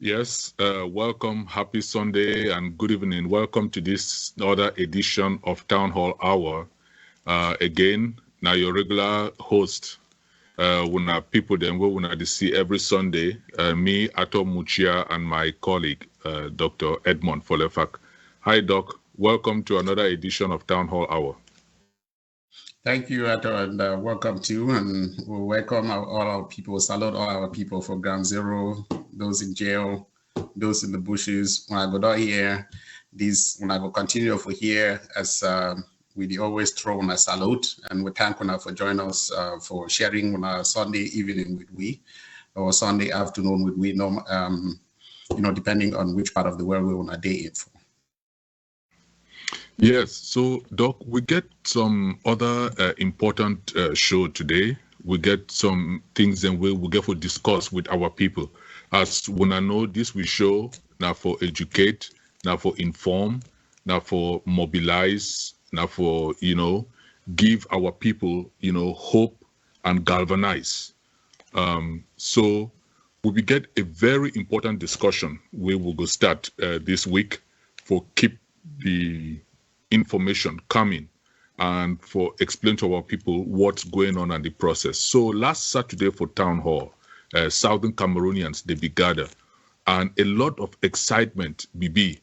Yes, welcome, happy Sunday and good evening. Welcome to this other edition of Town Hall Hour. Again, now your regular host, Wuna people then we Wuna see every Sunday, me, Ato Muchia, and my colleague, Dr. Edmond Folefak. Hi, Doc. Welcome to another edition of Town Hall Hour. Thank you, Ato, and welcome too. And we'll welcome all our people, salute all our people for Ground Zero, those in jail, those in the bushes. When I go down here, when I go continue for here, as we always throw on a salute, and we thank you for joining us for sharing on a Sunday evening with we, or Sunday afternoon with we, depending on which part of the world we want to day in for. Yes, so Doc, we get some other important show today. We get some things and we will get to discuss with our people. As when I know this we show now for educate, now for inform, now for mobilize, now for, give our people, hope and galvanize. So we will get a very important discussion. We will go start this week for keep the information coming and for explain to our people what's going on in the process. So last Saturday for Town Hall, Southern Cameroonians, they be gathered and a lot of excitement be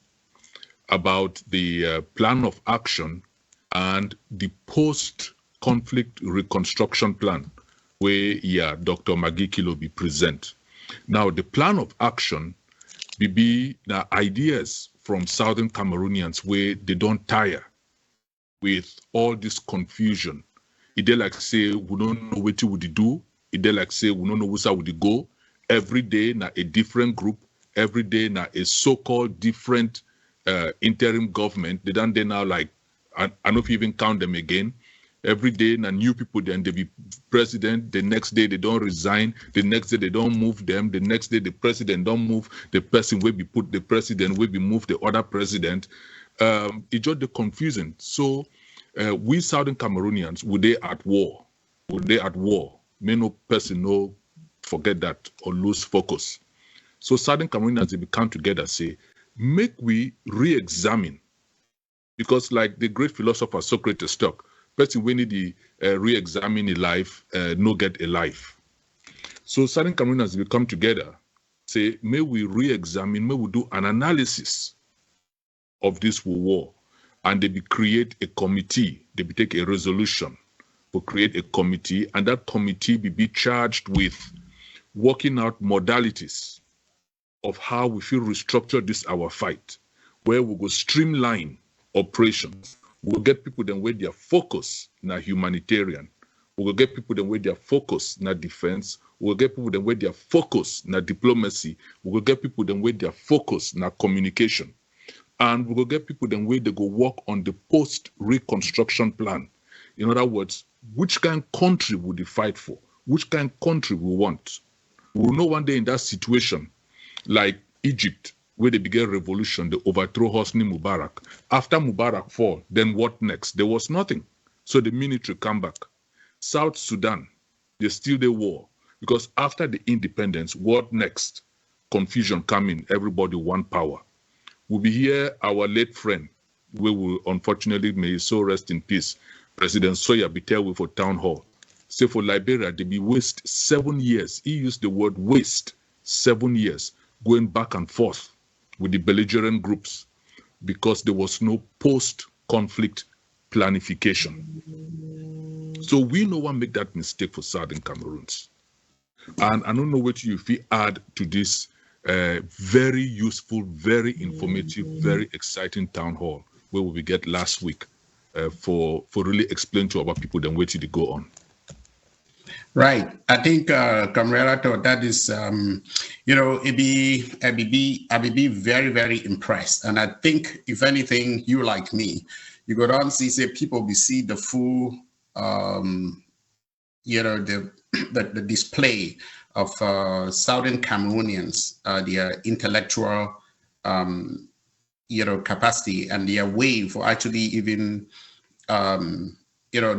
about the plan of action and the Post Conflict Reconstruction Plan where Dr. Maggie Kilo be present. Now the plan of action be the ideas from Southern Cameroonians where they don't tire with all this confusion. They like say, we don't know what would do. They like say, we don't know where would go. Every day na a different group. Every day na a so-called different interim government. They now like, I don't know if you even count them again. Every day na new people then they be president. The next day they don't resign. The next day they don't move them. The next day the president don't move. The person will be put the president will be moved the other president. It's just the confusion. So we Southern Cameroonians, would they at war? Would they at war? May no person no forget that or lose focus. So Southern Cameroonians, they come together, say, make we re-examine. Because like the great philosopher Socrates talk, person we need to re-examine a life, no get a life. So Southern Cameroonians will come together, say, may we re-examine, may we do an analysis of this war, and they be create a committee, they be take a resolution, to create a committee, and that committee be charged with working out modalities of how we feel restructure this our fight, where we go streamline operations. We'll get people then where their focus na humanitarian. We'll get people then where their focus na defense. We'll get people then where their focus na diplomacy. We'll get people then where their focus na communication. And we'll get people then where they go work on the post-reconstruction plan. In other words, which kind of country would they fight for? Which kind of country we want? We'll know one day in that situation, like Egypt, where they began revolution, they overthrow Hosni Mubarak. After Mubarak fall, then what next? There was nothing. So the military come back. South Sudan, they still the war. Because after the independence, what next? Confusion coming, everybody want power. We'll be here, our late friend, we will unfortunately may so rest in peace. President Sawyer be tell we for Town Hall. Say for Liberia, they be waste 7 years. He used the word waste, 7 years, going back and forth with the belligerent groups because there was no post-conflict planification. So we no one make that mistake for Southern Cameroons. And I don't know what you feel add to this very useful, very informative, very exciting town hall where we get last week for really explain to our people then where to go on. Right. I think, Camarato, that is, I be very, very impressed. And I think, if anything, you like me, you go down and see people be see the full, the display of Southern Cameroonians, their intellectual, capacity and their way for actually even,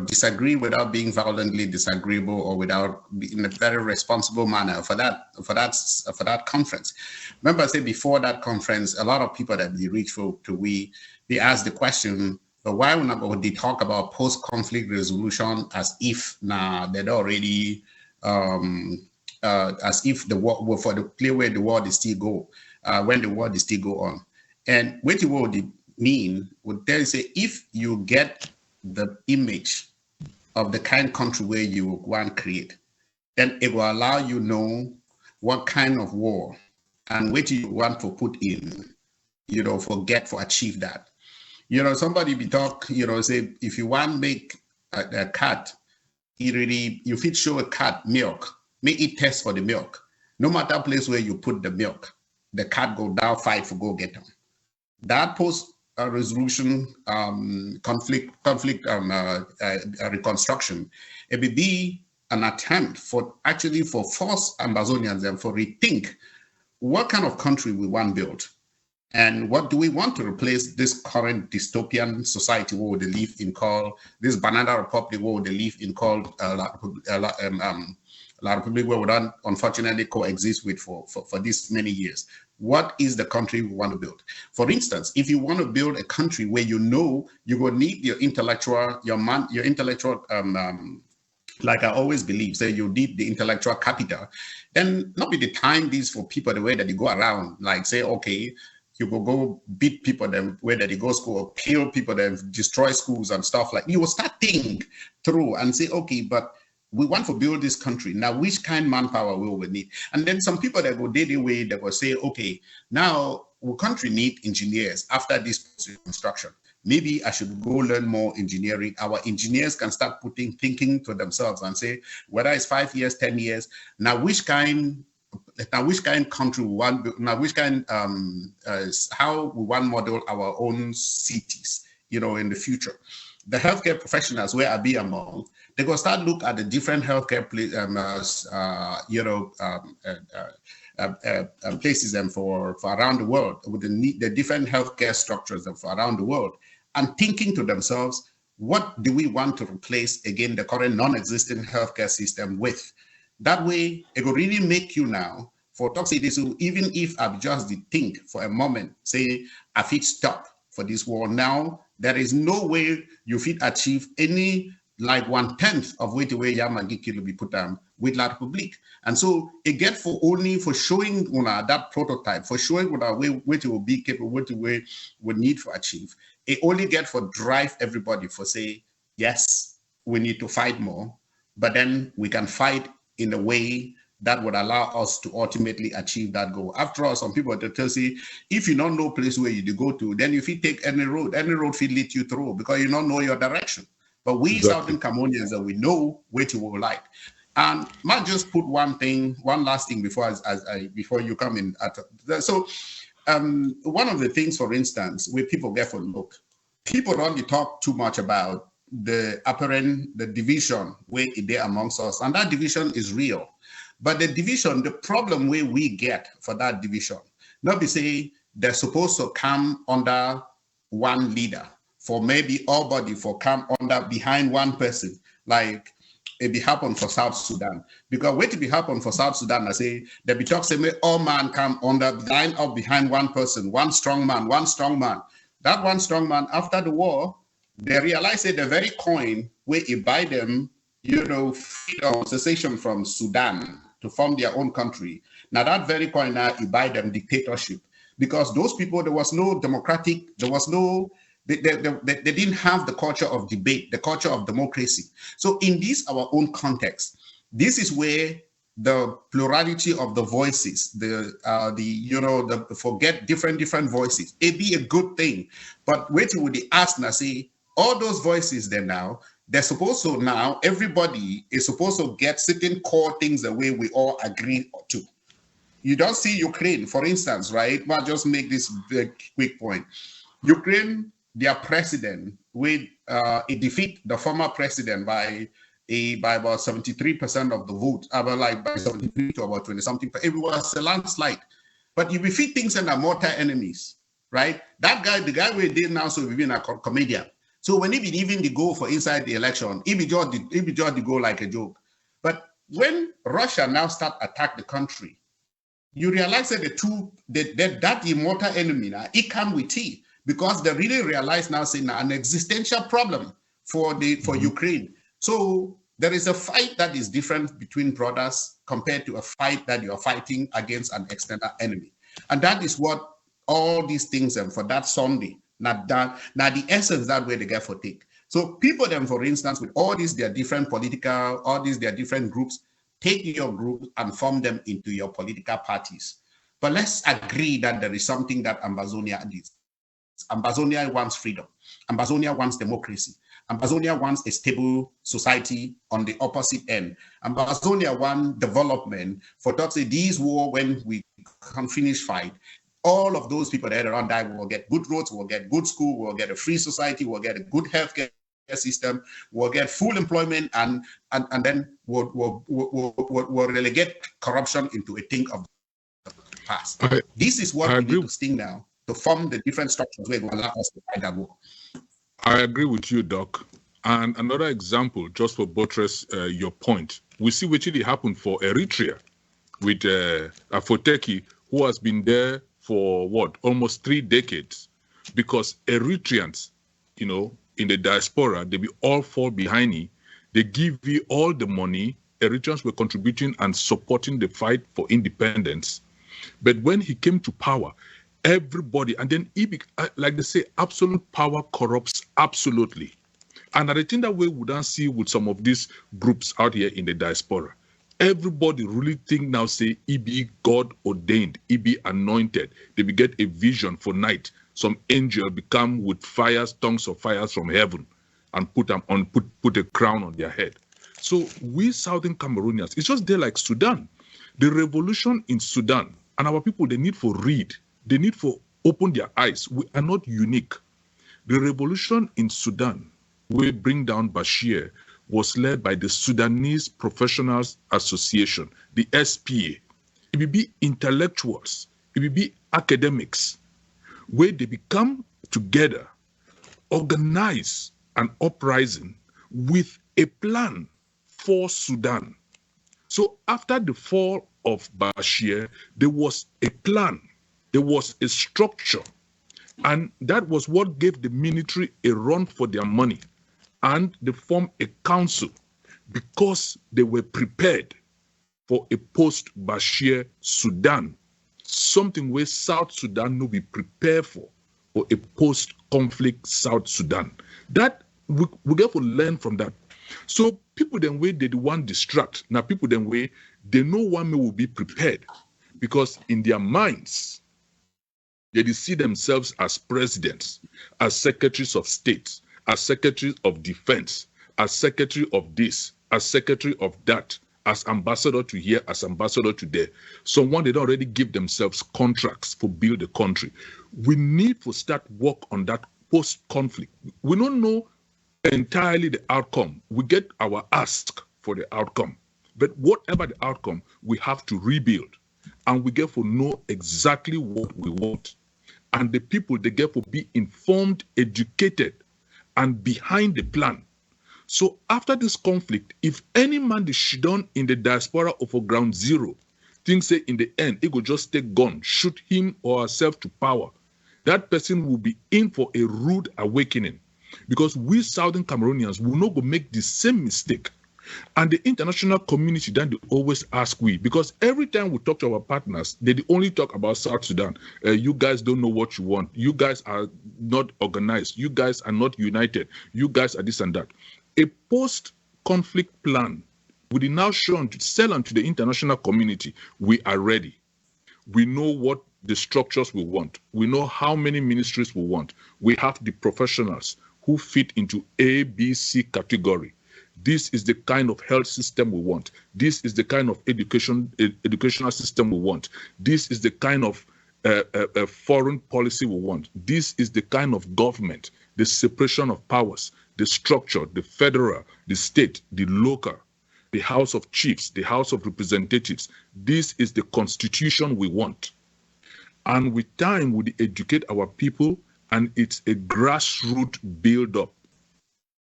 disagree without being violently disagreeable or without in a very responsible manner for that conference. Remember, I said before that conference, a lot of people that we reach for they ask the question, but why would they talk about post-conflict resolution as if they'd already as if the war were for the clear way the war is still go when the war is still go on. And what it would mean would then say if you get the image of the kind of country where you want to create, then it will allow you know what kind of war and what you want to put in, for achieve that. Somebody be talk, say if you want to make a cat, you fit show a cat milk, make it test for the milk. No matter place where you put the milk, the cat go down, fight for go get them. That post resolution conflict reconstruction, it will be an attempt for force Amazonians and for rethink what kind of country we want built and what do we want to replace this current dystopian society where they live in called this banana republic where they live in called La Republic where we don't unfortunately coexist with for this many years. What is the country we want to build? For instance, if you want to build a country where you're going to need your intellectual, like I always believe, say you need the intellectual capital, then not be the time these for people the way that they go around, like say, okay, you go beat people them where they go school, or kill people that destroy schools and stuff like. You will start thinking through and say, okay, but we want to build this country. Now, which kind of manpower will we need? And then some people that go day way, that will say, okay, now our country need engineers after this construction. Maybe I should go learn more engineering. Our engineers can start thinking to themselves and say, whether it's 5 years, 10 years, now which kind country we want, now which kind, how we want to model our own cities, in the future. The healthcare professionals where I be among, they go start look at the different healthcare places and for around the world with the different healthcare structures for around the world, and thinking to themselves, what do we want to replace again the current non-existent healthcare system with? That way, it will really make you now for toxicity. So even if I just think for a moment, say I fit stop for this war now, there is no way you fit achieve any like 1/10 of what the way Yamagiki will be put down with La Republique. And so it get for only for showing that prototype, for showing what it will be capable, what the way we need to achieve. It only get for drive everybody for say, yes, we need to fight more, but then we can fight in a way that would allow us to ultimately achieve that goal. After all, some people will tell you, if you don't know place where you go to, then if you take any road will lead you through because you don't know your direction. But we Southern Cameroonians, we know what you will like. And might just put one last thing before before you come in. So one of the things, for instance, where people get for look, people only talk too much about the division where it there amongst us, and that division is real. But the problem where we get for that division, not be say they're supposed to come under one leader, for maybe all body for come under behind one person, like it be happen for South Sudan. Because what it be happen for South Sudan, I say, they be talk say all man come under line up behind one person, one strong man. That one strong man after the war, they realize that the very coin where it buy them, freedom cessation from Sudan to form their own country. Now that very coin now it buy them dictatorship. Because those people, there was no democratic, there was no they didn't have the culture of debate, the culture of democracy. So in this, our own context, this is where the plurality of the voices, forget different voices, it be a good thing. But wait till they ask now, say, all those voices there now, they're supposed to now, everybody is supposed to get certain core things the way we all agree to. You don't see Ukraine, for instance, right? I'll just make this very quick point. Ukraine, their president, it defeat the former president by about 73% of the vote, about by 73 to about 20 something. It was a landslide. But you defeat things and are mortal enemies, right? That guy, the guy we did now, so we've been a comedian. So when even the goal for inside the election, it be just the goal like a joke. But when Russia now start attack the country, you realize that that immortal enemy now, it come with it, because they really realize now saying an existential problem for Ukraine. So there is a fight that is different between brothers compared to a fight that you are fighting against an external enemy. And that is what all these things and for that Sunday, now the essence that way they get for take. So people then, for instance, with all these their different political, all these their different groups, take your group and form them into your political parties. But let's agree that there is something that Ambazonia needs. Ambazonia wants freedom. Ambazonia wants democracy. Ambazonia wants a stable society on the opposite end. Ambazonia wants development. For talk say these war, when we can finish fight, all of those people that are around that will get good roads, will get good school, will get a free society, will get a good healthcare system, will get full employment, and then will relegate corruption into a thing of the past. This is what we need to sting now, to form the different structures where it will allow us to fight that war. I agree with you, Doc. And another example, just for buttress your point, we see what really happened for Eritrea with Afoteki, who has been there for almost 3 decades, because Eritreans, in the diaspora, they be all fall behind him. They give you all the money. Eritreans were contributing and supporting the fight for independence. But when he came to power, everybody, and then like they say, absolute power corrupts absolutely. And I think that way we don't see with some of these groups out here in the diaspora. Everybody really think now say, he be God ordained, he be anointed. They will get a vision for night. Some angel become with fires, tongues of fires from heaven, and put a crown on their head. So we Southern Cameroonians, it's just there like Sudan. The revolution in Sudan, and our people, they need for read. They need for open their eyes. We are not unique. The revolution in Sudan, we bring down Bashir, was led by the Sudanese Professionals Association, the SPA. It will be intellectuals, it will be academics, where they become together, organize an uprising with a plan for Sudan. So after the fall of Bashir, there was a plan, there was a structure, and that was what gave the military a run for their money. And they formed a council because they were prepared for a post-Bashir Sudan, something where South Sudan will be prepared for a post-conflict South Sudan. That we get to learn from that. So people then way they want distract. Now people then way they know one may will be prepared, because in their minds they see themselves as presidents, as secretaries of state, as secretary of defense, as secretary of this, as secretary of that, as ambassador to here, as ambassador to there. Someone they already give themselves contracts for build the country. We need to start work on that post-conflict. We don't know entirely the outcome. We get our ask for the outcome. But whatever the outcome, we have to rebuild. And we get to know exactly what we want. And the people, they get to be informed, educated, and behind the plan. So after this conflict, if any man is done in the diaspora of a ground zero, thinks say in the end, he could just take gun, shoot him or herself to power, that person will be in for a rude awakening. Because we Southern Cameroonians will not go make the same mistake. And the international community, then they always ask we, because every time we talk to our partners, they only talk about South Sudan. You guys don't know what you want. You guys are not organized. You guys are not united. You guys are this and that. A post-conflict plan would now sell onto the international community. We are ready. We know what the structures we want. We know how many ministries we want. We have the professionals who fit into A, B, C category. This is the kind of health system we want. This is the kind of educational system we want. This is the kind of foreign policy we want. This is the kind of government, the separation of powers, the structure, the federal, the state, the local, the House of Chiefs, the House of Representatives. This is the constitution we want. And with time, we educate our people, and it's a grassroots build-up.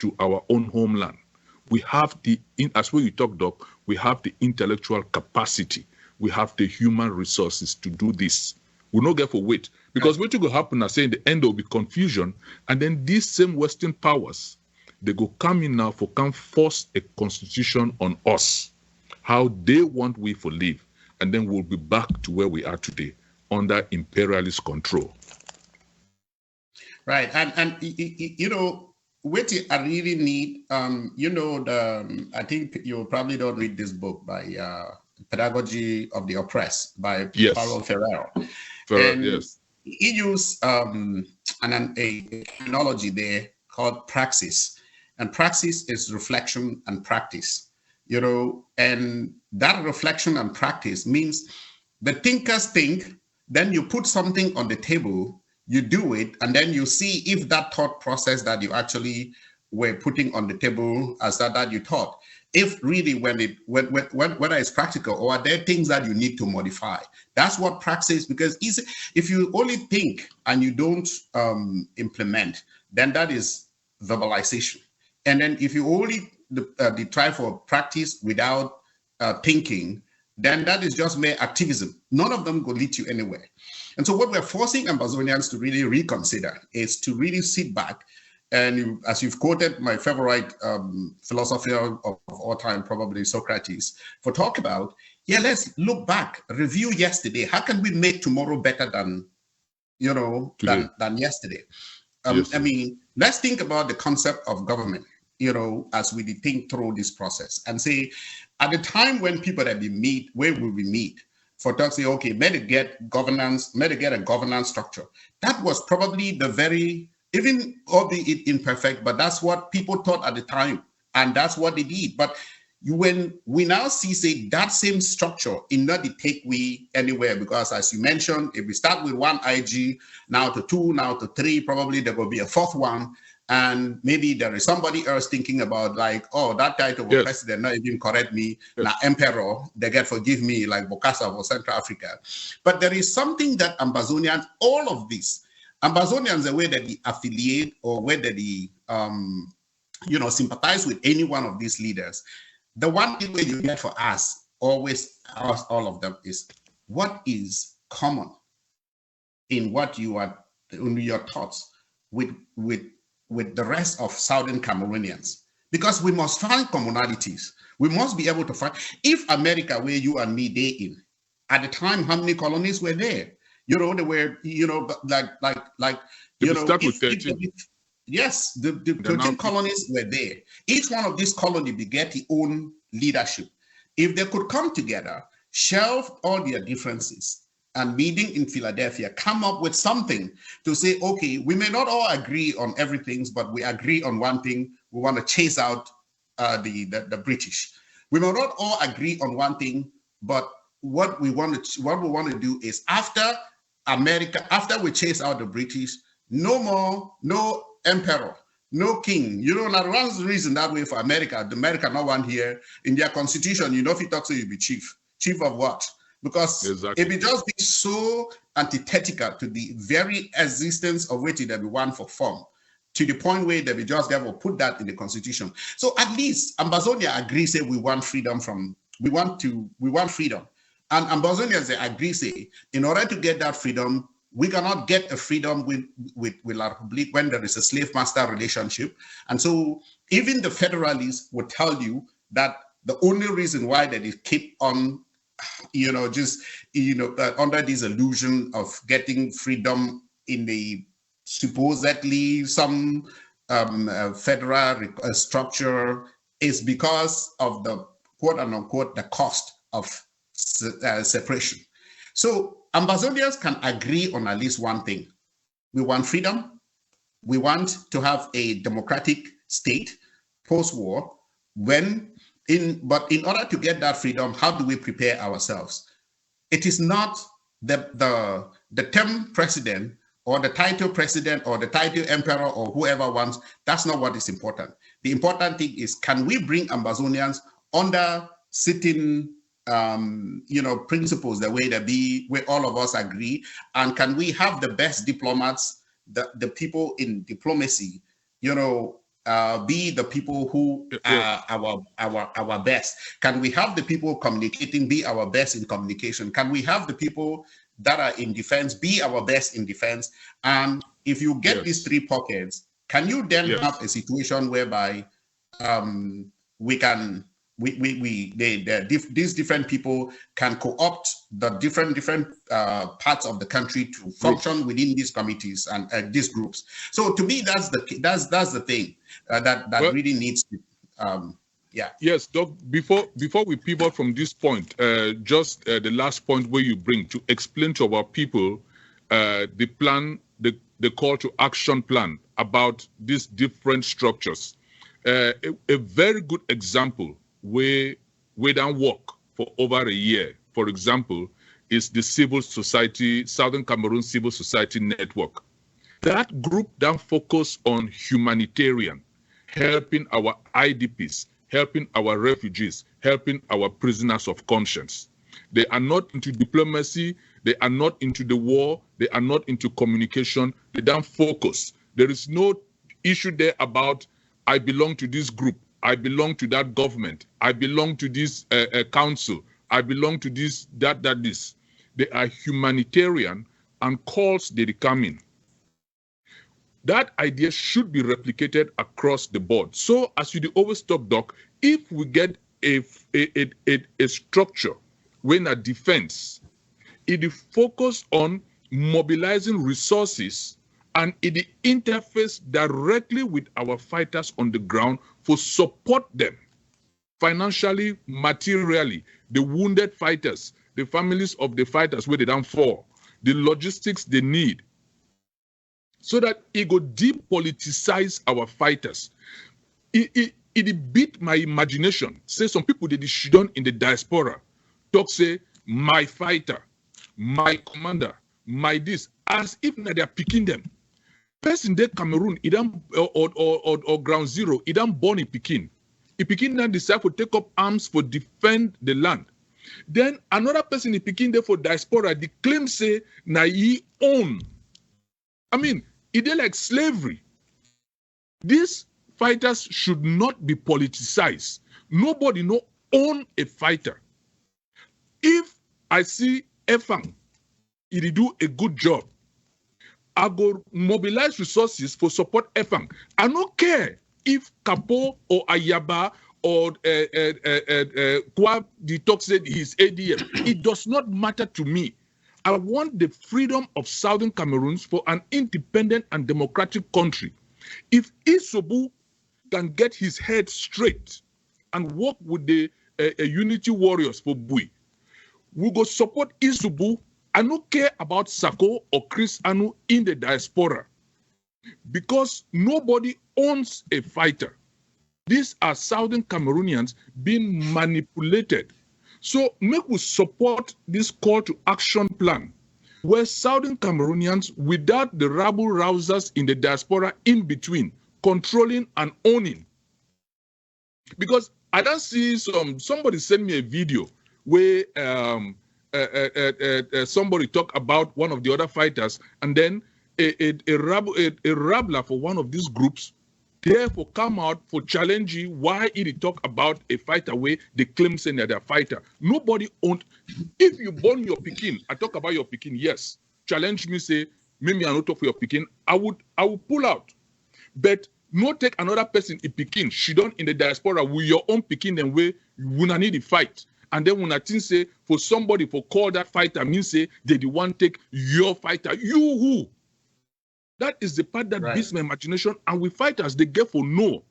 to our own homeland. We have as when you talk, Doc, we have the intellectual capacity. We have the human resources to do this. We'll not get for wait. Because what will happen, I say in the end, there will be confusion. And then these same Western powers, they go come in now come force a constitution on us, how they want we to live. And then we'll be back to where we are today, under imperialist control. Right. And you know, what I really need, you know, I think you probably don't read this book by Pedagogy of the Oppressed by Paulo Ferreira. Yes. He used a terminology there called praxis. And praxis is reflection and practice, you know, and that reflection and practice means the thinkers think, then you put something on the table, you do it, and then you see if that thought process that you actually were putting on the table as that you thought, if really whether it's practical or are there things that you need to modify. That's what praxis, because if you only think and you don't implement, then that is verbalization. And then if you only try for practice without thinking, then that is just mere activism. None of them will lead you anywhere. And so what we're forcing Ambazonians to really reconsider is to really sit back. And as you've quoted my favorite philosopher of all time, probably Socrates, for talk about, let's look back, review yesterday. How can we make tomorrow better than, you know, than yesterday? I mean, let's think about the concept of government, you know, as we think through this process and say, at the time when people that we meet, where will we meet? For talk, say, okay, may they get a governance structure. That was probably the very, even albeit imperfect, but that's what people thought at the time, and that's what they did. But when we now see, say, that same structure in not take we anywhere, because as you mentioned, if we start with one IG, now to 2, now to 3, probably there will be a 4th one. And maybe there is somebody else thinking about like, oh, that title of president, not even correct me. Now emperor, they get forgive me, like Bokassa for Central Africa. But there is something that Ambazonians, all of this, Ambazonians, the way that they affiliate or whether they, you know, sympathize with any one of these leaders, the one thing you get for us, always ask all of them is, what is common in what you are, in your thoughts with the rest of Southern Cameroonians? Because we must find commonalities. We must be able to find, if America, where you and me, they in, at the time, how many colonies were there? You know, they were, you know, like you know, yes, the 13 colonies were there. Each one of these colonies beget its own leadership. If they could come together, shelve all their differences, and meeting in Philadelphia, come up with something to say, okay, we may not all agree on everything, but we agree on one thing: we want to chase out the British. We may not all agree on one thing, but what we want to do is, after we chase out the British, no emperor, no king. You know, that runs the reason that way for America. The America no one here in their constitution. You know, if you talk, so you be chief of what? Because it would just be so antithetical to the very existence of which that we want for form, to the point where they will just never put that in the constitution. So at least Ambazonia agrees, say we want freedom we want freedom. And Ambazonians, they agree, say, in order to get that freedom, we cannot get a freedom with La Republique when there is a slave-master relationship. And so even the Federalists would tell you that the only reason why they keep on, you know, just, you know, under this illusion of getting freedom in the supposedly some federal structure is because of the quote unquote the cost of separation. So Ambazonians can agree on at least one thing: we want freedom, we want to have a democratic state post-war. But in order to get that freedom, how do we prepare ourselves? It is not the term president or the title president or the title emperor or whoever wants. That's not what is important. The important thing is, can we bring Ambazonians under certain you know, principles, the way that where all of us agree, and can we have the best diplomats, the people in diplomacy, you know, be the people who are our best? Can we have the people communicating be our best in communication? Can we have the people that are in defense be our best in defense? And if you get these three pockets, can you then have a situation whereby these different people can co-opt the different parts of the country to function within these committees and these groups? So to me, that's the thing that really needs to. Yes, Doc. Before we pivot from this point, just the last point where you bring to explain to our people the plan, the call to action plan about these different structures. A very good example where we don't work for over a year, for example, is the civil society, Southern Cameroon Civil Society Network. That group then focus on humanitarian, helping our IDPs, helping our refugees, helping our prisoners of conscience. They are not into diplomacy, they are not into the war, they are not into communication, they don't focus. There is no issue there about, I belong to this group, I belong to that government, I belong to this council, I belong to this, this. They are humanitarian and calls they come in. That idea should be replicated across the board. So as you always talk, Doc, if we get a structure when a defense, it is focused on mobilizing resources and it interface directly with our fighters on the ground for support them financially, materially, the wounded fighters, the families of the fighters where they don't fall, the logistics they need, so that it go depoliticize our fighters. It beat my imagination. Say some people they done in the diaspora talk say my fighter, my commander, my this, as if they are picking them. Person in Cameroon, or ground zero, it don't born in Pekin. If Pekin then decide to take up arms for defend the land. Then another person in Pekin there for diaspora, the claim say na he own. I mean, it is like slavery. These fighters should not be politicized. Nobody no own a fighter. If I see Efang, it do a good job, I go mobilize resources for support Efang. I don't care if Kapo or Ayaba or Kwa Detox said his ADF. It does not matter to me. I want the freedom of Southern Cameroons for an independent and democratic country. If Isobu can get his head straight and work with the unity warriors for Bui, we go support Isobu. I don't care about Sako or Chris Anu in the diaspora because nobody owns a fighter. These are Southern Cameroonians being manipulated. So make we support this call to action plan where Southern Cameroonians, without the rabble-rousers in the diaspora in between, controlling and owning. Because I don't see somebody sent me a video where somebody talk about one of the other fighters, and then a rabbler for one of these groups therefore come out for challenging why it talk about a fighter where they claim saying that they're a fighter. Nobody owned. If you born your Pekin, I talk about your Pekin, yes. Challenge me, say, maybe I not talk for your Pekin, I would pull out. But not take another person in Pekin, she done in the diaspora with your own Pekin, then where you will need to fight. And then when I think say for somebody for call that fighter means say they the one take your fighter. You who? That is the part that beats my imagination. And we fighters, they get for no.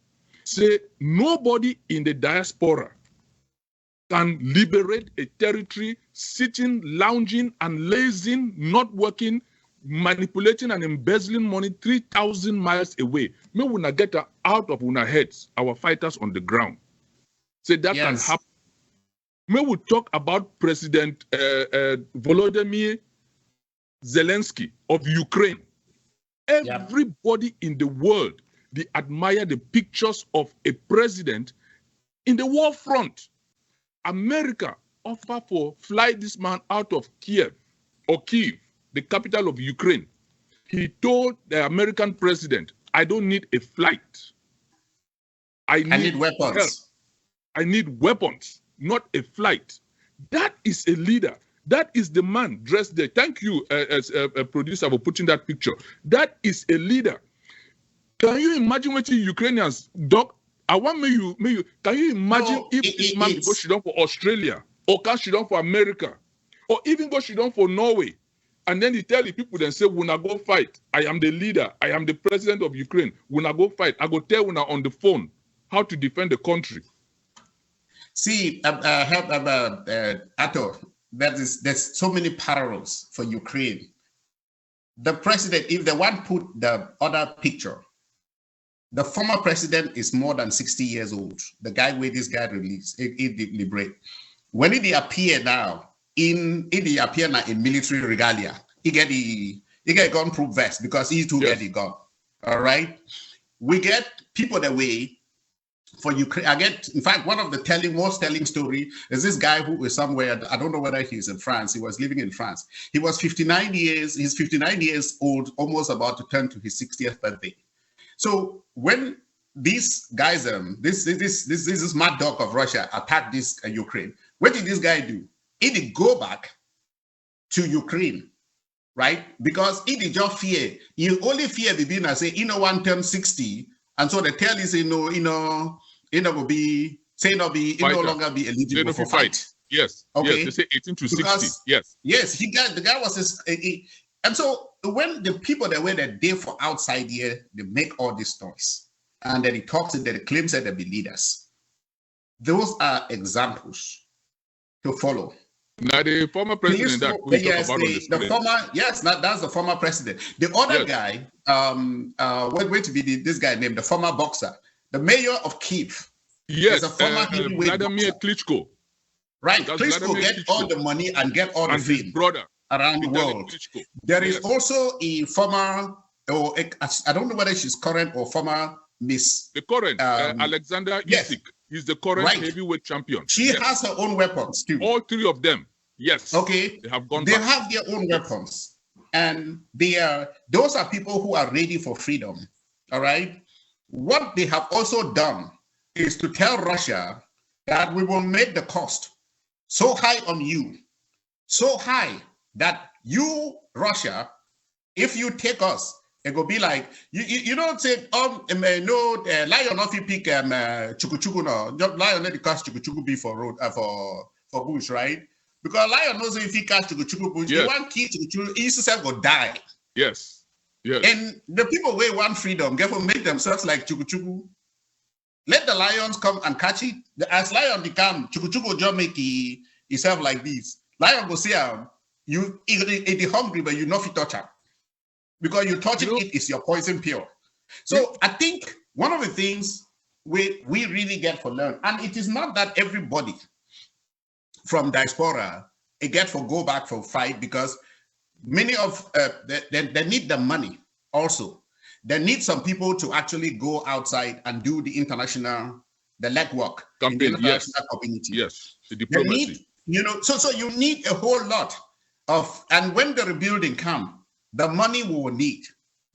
Say nobody in the diaspora can liberate a territory sitting, lounging, and lazing, not working, manipulating and embezzling money 3,000 miles away. May we not get out of our heads, our fighters on the ground. Say that can happen. May we talk about President Volodymyr Zelensky of Ukraine. Everybody in the world, they admire the pictures of a president in the war front. America offered for fly this man out of Kiev, the capital of Ukraine. He told the American president, I don't need a flight. I need weapons. Help. I need weapons, not a flight. That is a leader. That is the man dressed there. Thank you, as a producer, for putting that picture. That is a leader. Can you imagine what the Ukrainians, Doc? I want you. Can you imagine if this man go shit down for Australia, or can shit down for America, or even go shit down for Norway, and then he tell the people then say, "We not go fight. I am the leader. I am the president of Ukraine. We not go fight. I go tell you on the phone how to defend the country." See, Ato, there's so many parallels for Ukraine. The president, if the one put the other picture, the former president is more than 60 years old. The guy where this guy released, it liberate. When he appear now, in military regalia, he get gun-proof vest because he too get the gun. All right, we get people that way. For Ukraine, in fact, one of the most telling story is this guy who is somewhere, I don't know whether he's in France, he was living in France. He was 59 years, he's 59 years old, almost about to turn to his 60th birthday. So when these guys, this mad dog of Russia attacked this Ukraine, what did this guy do? He did go back to Ukraine, right? Because he did just fear. He only fear the being and say, one turn 60, and so the tell is, no longer be eligible for fight. Yes. Okay. Yes, they say 18 to 60. Yes. Yes, the guy was and so when the people that were there for outside here, they make all this noise. And then he talks and then he claims that they be leaders. Those are examples to follow. Now the former president that's the former president. The other guy, what to be this guy named the former boxer, the mayor of Kyiv. Yes, a former Vladimir Klitschko. Right, Klitschko get all the money and get all the fame brother around the world. Klitschko. There is also a former, I don't know whether she's current or former Miss. The current, Alexander Usyk. He's the current heavyweight champion. She has her own weapons too. All three of them, yes. Okay. They have gone. They have their own weapons, and those are people who are ready for freedom. All right. What they have also done is to tell Russia that we will make the cost so high on you, so high that you, Russia, if you take us. It will be like you don't say lion not you pick chukuchuku no lion let the catch chukuchuku be for road for bush, right? Because lion knows if he catch chukuchuku bush, the one key chukuchuku he himself will die. Yes. And the people where want freedom, therefore make themselves like chukuchuku. Let the lions come and catch it. As lion become chukuchuku just make himself like this. Lion go say you eat hungry but you not fit touch him. Because you touching it is your poison pill. So I think one of the things we really get to learn, and it is not that everybody from diaspora get for go back for fight, because many of they need the money also. They need some people to actually go outside and do the legwork in the international community. Yes, the diplomacy. So you need a whole lot of, and when the rebuilding comes, the money we will need,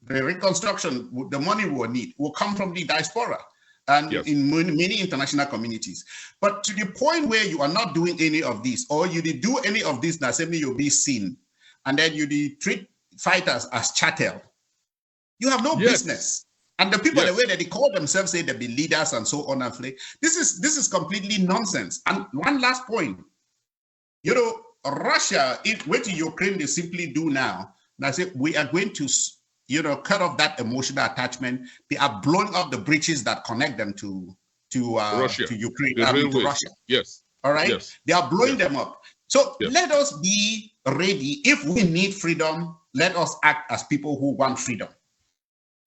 the reconstruction, the money we will need will come from the diaspora and in many international communities. But to the point where you are not doing any of this, or you did do any of this, now suddenly you'll be seen, and then you did treat fighters as chattel. You have no business. And the people, the way that they call themselves, say they be leaders and so on and so. This is completely nonsense. And one last point, Russia, what Ukraine they simply do now. I say we are going to, cut off that emotional attachment. They are blowing up the bridges that connect them to Russia, to Ukraine, to Russia. Yes. All right. Yes. They are blowing them up. So let us be ready. If we need freedom, let us act as people who want freedom.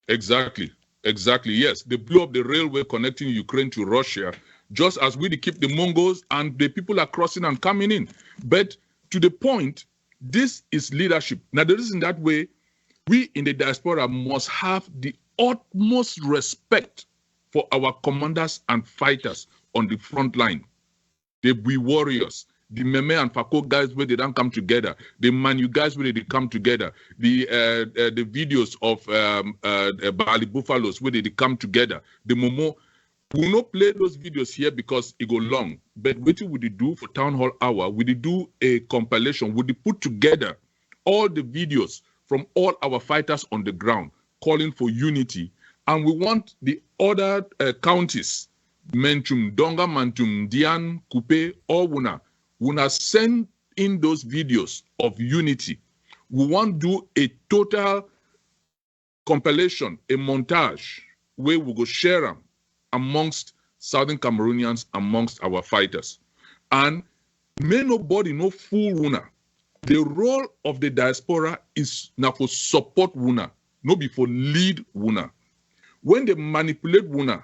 Exactly. Yes. They blew up the railway connecting Ukraine to Russia, just as we keep the Mongols and the people are crossing and coming in. But to the point. This is leadership. Now, the reason that way, we in the diaspora must have the utmost respect for our commanders and fighters on the front line. They be warriors. The Meme and Fako guys where they don't come together. The Manu guys where they come together. The videos of Bali Buffaloes where they come together. The Momo. We will not play those videos here because it go long. But what we do for Town Hall Hour, we do a compilation. We put together all the videos from all our fighters on the ground calling for unity. And we want the other counties, Menchum, Donga, Mantum, Dian, Kupe, or Wuna send in those videos of unity. We want to do a total compilation, a montage, where we go share them amongst Southern Cameroonians, amongst our fighters. And may nobody no fool Wuna. The role of the diaspora is now for support Wuna, not be for lead Wuna. When they manipulate Wuna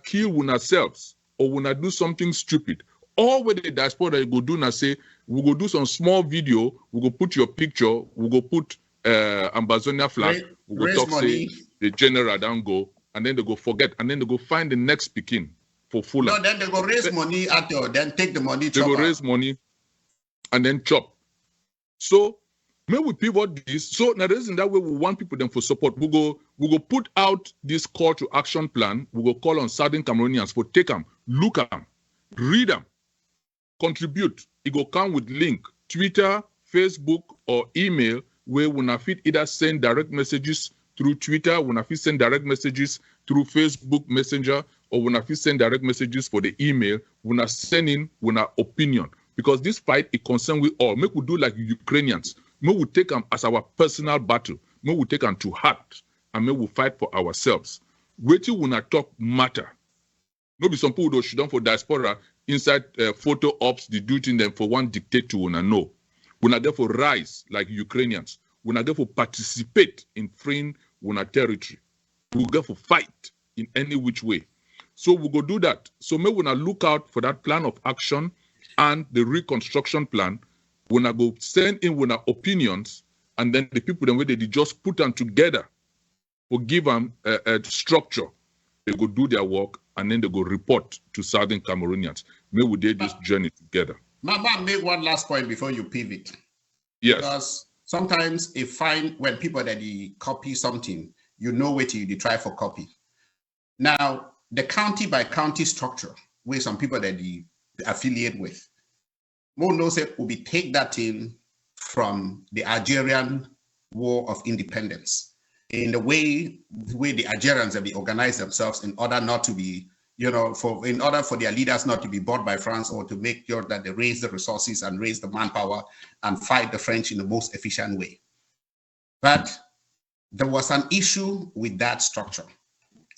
kill Wuna selves, or Wuna do something stupid, all with the diaspora you go do now say, we go do some small video, we go put your picture, we go put Ambazonia flag, we go talk money. Say the general don't go, and then they go forget, and then they go find the next Pekin for full. No, then they go raise money at you, then take the money. They go raise money, and then chop. So may we pivot this. So now the reason that way we want people then for support. We go put out this call to action plan. We go call on Southern Cameroonians for take them, look at them, read them, contribute. It go come with link, Twitter, Facebook, or email, where we na fit either send direct messages through Twitter, we na fit send direct messages through Facebook Messenger, or we na fit send direct messages for the email. We na send in we na opinion, because this fight it concern we all. Make we do like Ukrainians. May we take them as our personal battle. May we take them to heart, and may we fight for ourselves. Waiting we na talk matter. No be some people who should for diaspora inside photo ops, the duty them for one dictate to una no. We na therefore rise like Ukrainians. We na therefore participate in freeing una territory. We go for fight in any which way. So we go do that. So may we na look out for that plan of action and the reconstruction plan. We na go send in we na opinions, and then the people then where they just put them together or give them a structure. They go do their work, and then they go report to Southern Cameroonians. May we do this journey together. Mama, make one last point before you pivot. Yes. Because sometimes it find when people that they copy something, you know what you try for copy. Now, the county by county structure, where some people that they affiliate with, more knows it will be take that in from the Algerian War of Independence. In the way the Algerians have organized themselves in order not to be, in order for their leaders not to be bought by France, or to make sure that they raise the resources and raise the manpower and fight the French in the most efficient way. But there was an issue with that structure.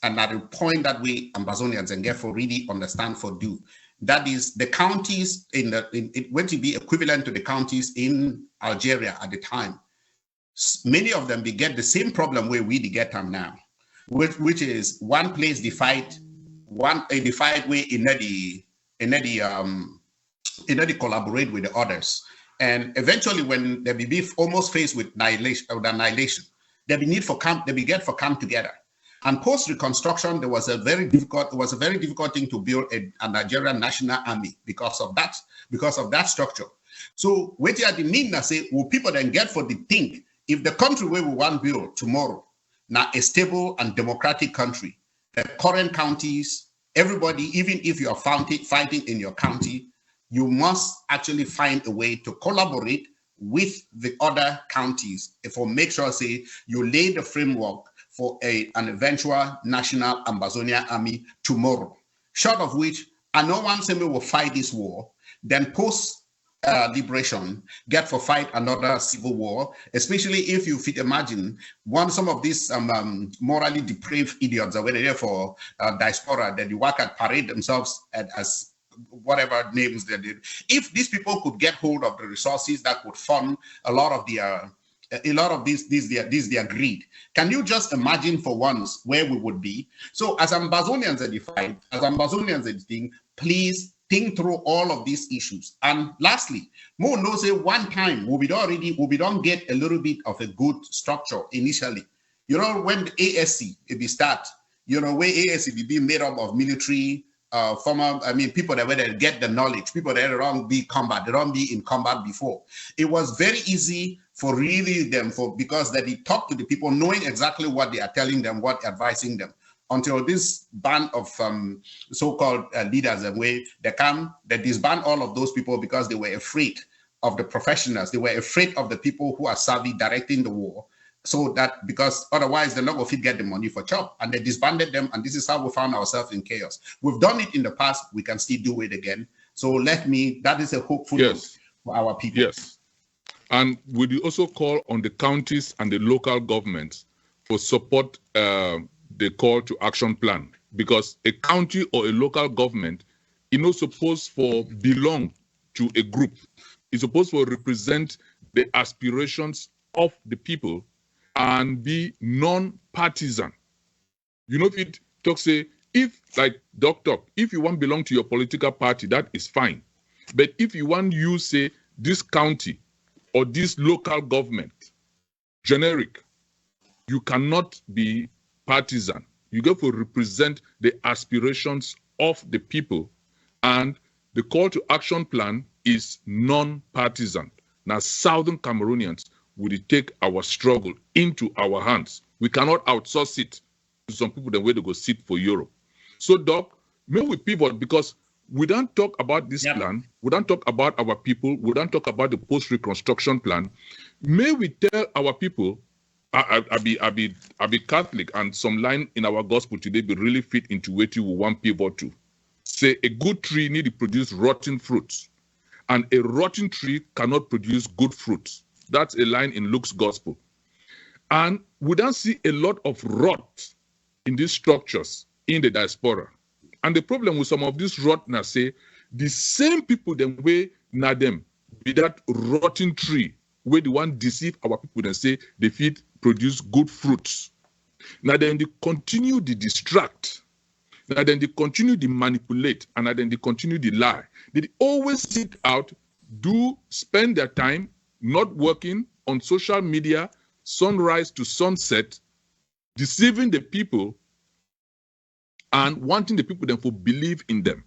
And at the point that we Ambazonians and therefore really understand for do, that is the counties it went to be equivalent to the counties in Algeria at the time. Many of them, they get the same problem where we get them now, which is one place they fight way in the collaborate with the others. And eventually when they be almost faced with annihilation, they be need for come together. And post reconstruction, there was a very difficult thing to build a Nigerian national army because of that structure. So what you mean to say, will people then get for the think, if the country where we want to build tomorrow, now a stable and democratic country, the current counties, everybody, even if you are fighting in your county, you must actually find a way to collaborate with the other counties for make sure, say, you lay the framework for an eventual national Ambazonia army tomorrow. Short of which, I know one say we will fight this war, then post liberation, get for fight another civil war, especially if you fit imagine some of these morally depraved idiots are there for diaspora that you work at parade themselves as whatever names they did. If these people could get hold of the resources that would fund a lot of their greed, can you just imagine for once where we would be? So as Ambazonians at the fight, as Ambazonians at the thing, please think through all of these issues. And lastly, Mo knows that one time we don't get a little bit of a good structure initially. When the ASC it be start, where ASC be being made up of military people that get the knowledge, people that don't be combat, they don't be in combat before. It was very easy for really them because they talk to the people knowing exactly what they are telling them, what advising them. until this band of so-called leaders, the way they disband all of those people because they were afraid of the professionals. They were afraid of the people who are savvy directing the war. So that, because otherwise they're not going to get the money for chop, and they disbanded them, and this is how we found ourselves in chaos. We've done it in the past, we can still do it again. So that is a hopeful note for our people. Yes. And would you also call on the counties and the local governments for support the call to action plan? Because a county or a local government is not supposed to belong to a group. It's supposed to represent the aspirations of the people and be non-partisan. You know, if it talks, say, if, like Doctor, if you want to belong to your political party, that is fine. But if you want to use, say, this county or this local government, generic, you cannot be partisan. You have to represent the aspirations of the people. And the call to action plan is non-partisan. Now, Southern Cameroonians will take our struggle into our hands. We cannot outsource it to some people the way they go sit for Europe. So, Doc, may we pivot, because we don't talk about this plan, we don't talk about our people, we don't talk about the post-reconstruction plan. May we tell our people, I be Catholic, and some line in our gospel today be really fit into what you want pivot to. Say a good tree need to produce rotten fruits, and a rotten tree cannot produce good fruits. That's a line in Luke's gospel. And we don't see a lot of rot in these structures in the diaspora. And the problem with some of these rot, now say, the same people them way na them be that rotten tree where they want deceive our people and say they feed produce good fruits. Now then they continue to distract. Now then they continue to manipulate, and then they continue to lie. They always sit out, spend their time not working on social media, sunrise to sunset, deceiving the people and wanting the people then to believe in them.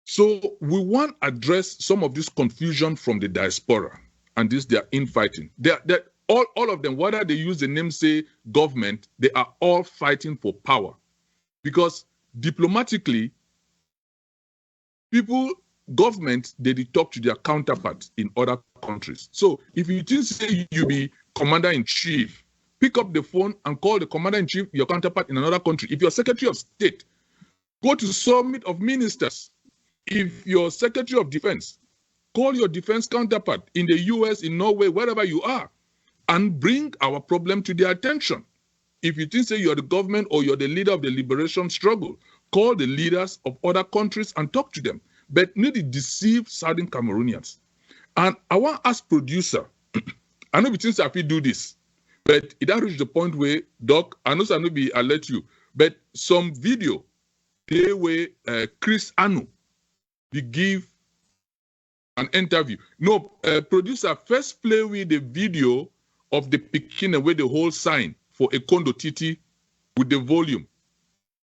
So we want to address some of this confusion from the diaspora and this their infighting. All of them, whether they use the name, say, government, they are all fighting for power. Because diplomatically, governments, they talk to their counterparts in other countries. So if you think, say, you be commander-in-chief, pick up the phone and call the commander-in-chief, your counterpart in another country. If you're Secretary of State, go to Summit of Ministers. If you're Secretary of Defense, call your defense counterpart in the US, in Norway, wherever you are, and bring our problem to their attention. If you think, say, you're the government or you're the leader of the liberation struggle, call the leaders of other countries and talk to them. But need to deceive Southern Cameroonians. And I want to ask producer, I know between if we do this, but it don't reach the point where, Doc, I know I'll let you, but some video, they were Chris Anu, they give an interview. No, producer, first play with the video of the Pekin where the whole sign for a condo titi with the volume,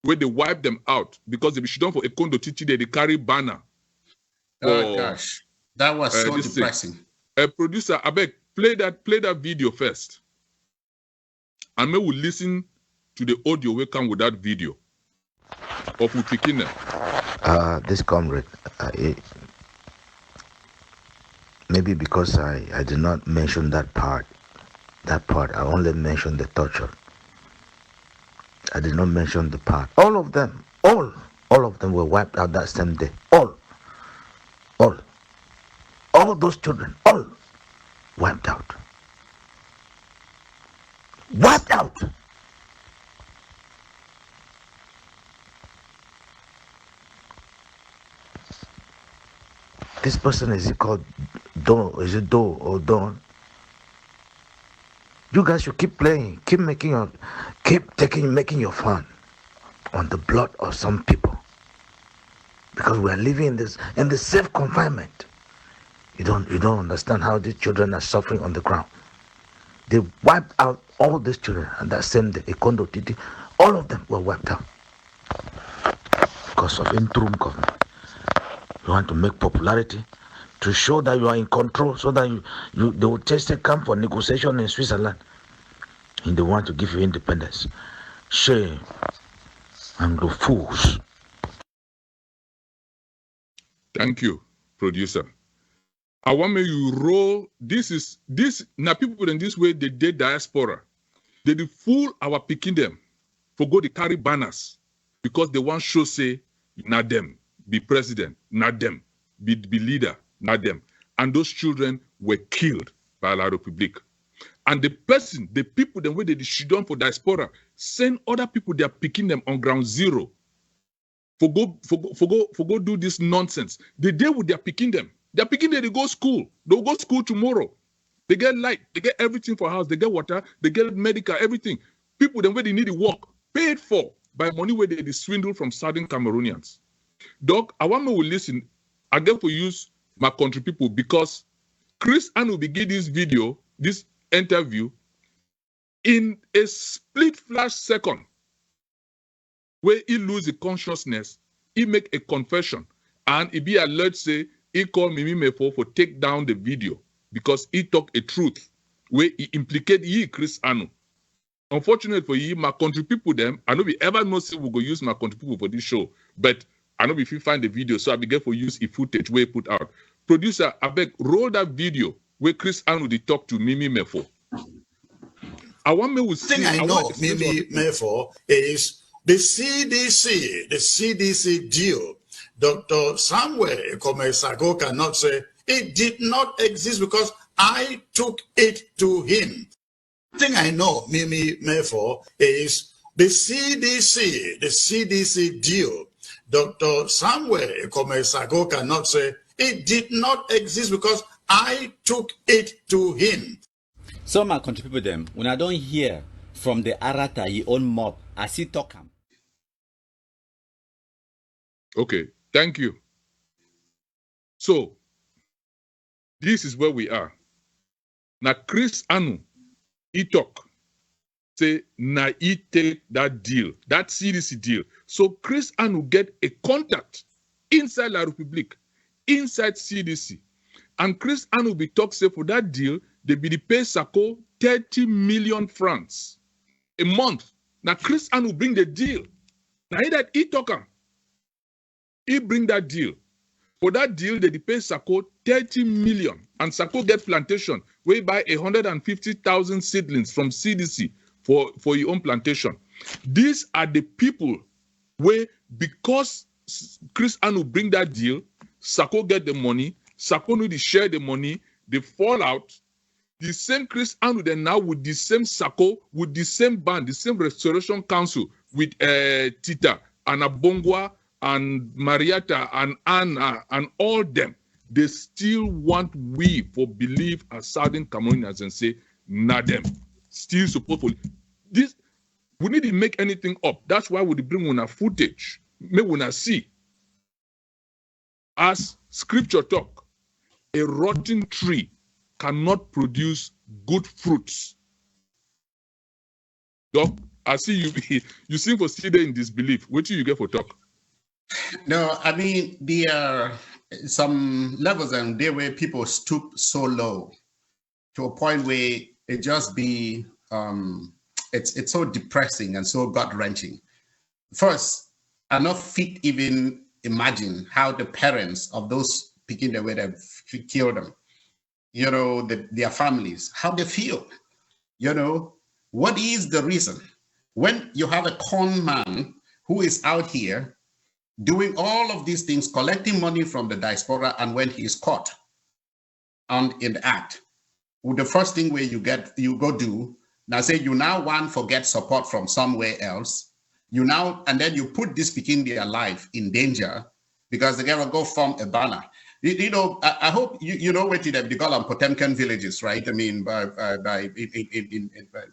where they wipe them out, because they be shut down for a condo titi, they carry banner. Oh gosh, that was so depressing. Producer, I beg, play that video first. And we will listen to the audio will come with that video of Utikina. This comrade, maybe because I did not mention that part, I only mentioned the torture. I did not mention the part. All of them were wiped out that same day. All those children, all wiped out. Wiped out. This person, is he called Don? Is it Do or Don? You guys should keep playing, making your fun on the blood of some people, because we are living in this safe confinement. You don't understand how these children are suffering on the ground. They wiped out all these children, and that same day, Ikondo Titi, all of them were wiped out because of interim government. You want to make popularity to show that you are in control, so that they will just come for negotiation in Switzerland, and they want to give you independence. Shame and the fools. Thank you, producer. I want me you roll. This now people in this way they did diaspora. They dey fool our picking them for go to carry banners because they want show say not them be president, not them be leader, not them. And those children were killed by La Republique. And the people them where they shoot down for diaspora send other people they are picking them on ground zero for go do this nonsense. The day with they're picking them. They're picking them, they go school. They'll go school tomorrow. They get light, they get everything for house, they get water, they get medical, everything. People them where they need to work, paid for by money where they swindle from Southern Cameroonians. Doc, I want me to listen. I get to use my country people because Chris Ann will begin this video, this interview, in a split flash second where he lose the consciousness, he make a confession, and he be alert say he call Mimi Mefo for take down the video because he talk a truth where he implicate he Chris Anu. Unfortunately for you, my country people them, I know we ever know say we go use my country people for this show, but I know if you find the video, so I be for use the footage where put out. Producer, I beg roll that video where Chris Anu they talk to Mimi Mefo. I want me to see. The thing I know, Mimi Mefo, is the CDC deal. Dr. Samuel Komesago cannot say it did not exist because I took it to him. The thing I know, Mimi Mefo, is the CDC deal. Dr. Samuel Komesago cannot say it did not exist because I took it to him. Some my country people them, when I don't hear from the Arata, he own mob, I see talk him. Okay, thank you. So, this is where we are. Now, Chris Anu, he talk, say, na he take that deal, that CDC deal. So, Chris Anu get a contact inside La Republique, inside CDC. And Chris Anu be talk, say, for that deal, they be the pay Sako 30 million francs a month. Now, Chris Anu bring the deal. Now, he talk him. He bring that deal. For that deal, they pay Sako 30 million. And Sako get plantation, where he buy 150,000 seedlings from CDC for your own plantation. These are the people where, because Chris Anu bring that deal, Sako get the money, Sako need to share the money, they fall out. The same Chris Anu then now with the same Sako, with the same band, the same Restoration Council, with Tita and Abongwa and Marietta and Anna and all them, they still want we for believe as Southern Cameroonians and say, nah them. Still support for this. We need to make anything up. That's why we bring on a footage. May we see. As scripture talk, a rotten tree cannot produce good fruits. Doc, I see you seem for still in disbelief. What do you get for talk? No, I mean, there are some levels and there where people stoop so low to a point where it just be, it's so depressing and so gut-wrenching. First, I'm not fit even imagine how the parents of those picking the way they killed them, you know, their families, how they feel, you know, what is the reason? When you have a con man who is out here doing all of these things, collecting money from the diaspora, and when he is caught and in the act, the first thing where you go do, now say you now want to get support from somewhere else, and then you put this picking their life in danger because they're gonna go form a banner. You know, I hope you know what they call them Potemkin villages, right? I mean,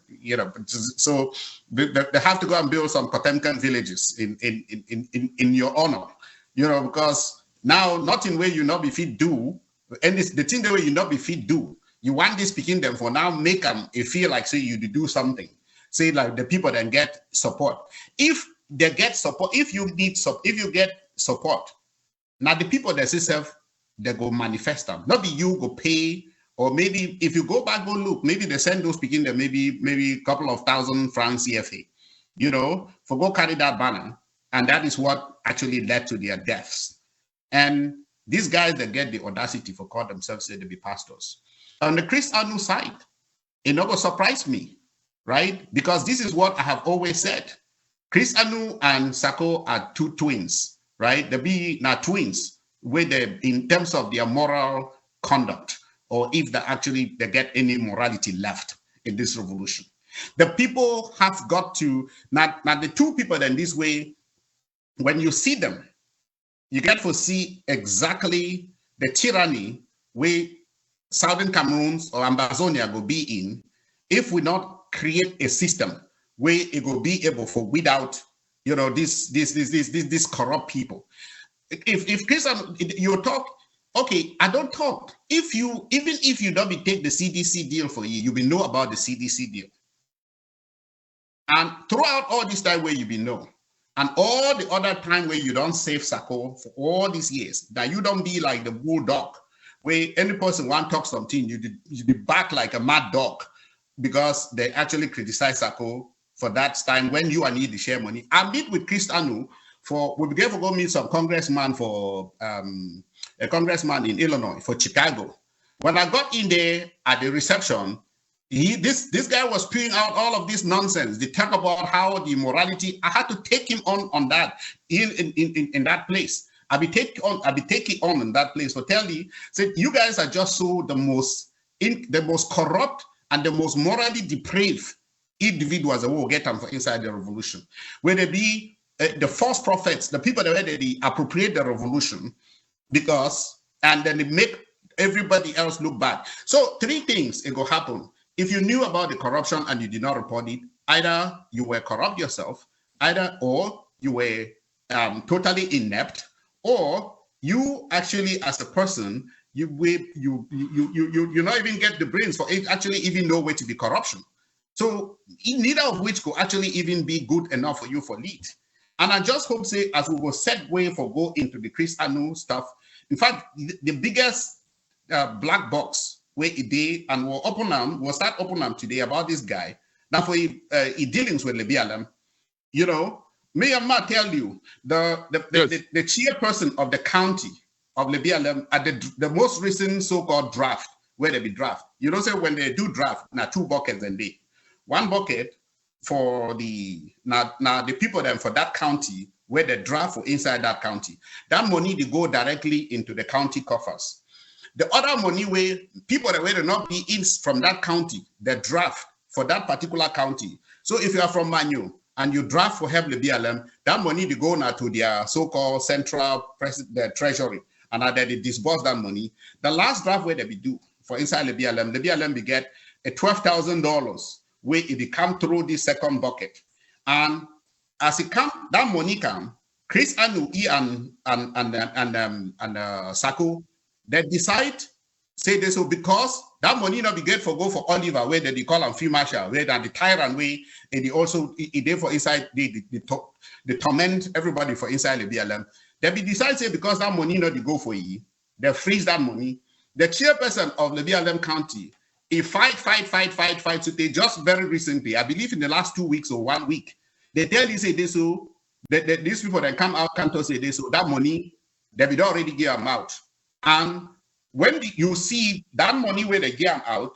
you know, so they have to go and build some Potemkin villages in your honor, you know, because now nothing where you not be fit do, and the thing the way you not be fit do, you want this picking them for now make them feel like say you do something, say like the people then get support. If they get support, if you get support, now the people that say they go manifest them. Not be you go pay, or maybe if you go back, go look, maybe they send those picking them maybe a couple of thousand francs CFA. for go carry that banner. And that is what actually led to their deaths. And these guys that get the audacity for call themselves say they be pastors. On the Chris Anu side, it never surprised me, right? Because this is what I have always said. Chris Anu and Sako are two twins, right? They be not twins, where they, in terms of their moral conduct, or if they get any morality left in this revolution. The people have got to, not the two people in this way, when you see them, you get to see exactly the tyranny where Southern Cameroons or Ambazonia will be in if we not create a system where it will be able for without, these corrupt people. If Chris, you talk, okay, I don't talk. Even if you don't take the CDC deal for you, will know about the CDC deal. And throughout all this time where you will know, and all the other time where you don't save Sako for all these years, that you don't be like the bulldog, where any person want to talk something, you be back like a mad dog, because they actually criticize Sako for that time when you need to share money. I meet with Chris Anu we began to go meet some congressman for a congressman in Illinois for Chicago. When I got in there at the reception, this guy was spewing out all of this nonsense. They talk about how the morality. I had to take him on that in that place. I'll be taking on in that place. So tell you, said you guys are just so the most corrupt and the most morally depraved individuals that will get them for inside the revolution. Where they be the false prophets, the people that they appropriate the revolution and then they make everybody else look bad. So three things it will happen. If you knew about the corruption and you did not report it, either you were corrupt yourself, or you were totally inept, or you actually as a person, you not even get the brains for it actually even know where to be corruption. So neither of which could actually even be good enough for you for lead. And I just hope say as we will set way for go into the Chris Anu stuff. In fact, the biggest black box where it did and we'll start open them today about this guy. Now for he dealings with Lebialem, may I not tell you the chairperson of the county of Lebialem at the most recent so-called draft where they be draft. Say when they do draft, now two buckets and they. One bucket for the people then for that county where they draft for inside that county. That money they go directly into the county coffers. The other money where people that will not be in from that county, they draft for that particular county. So if you are from Manu and you draft for help the BLM, that money they go now to their so-called central treasury, and then they disburse that money. The last draft where they be do for inside the BLM be get a $12,000 where it come through this second bucket. And as it come, that money come, Chris Anu and Sako, they decide, say this, so because that money not be good for go for Oliver, where they call him free marshal, where the tyrant way, and they also, they for inside, they torment everybody for inside the BLM. They be decide, say, because that money not go for you, they freeze that money. The chairperson of the BLM county, he fight. So they just very recently, I believe in the last 2 weeks or 1 week, they tell you say this, so these people that come out can't say this, so that money, they be already give them out. And when you see that money where they give them out,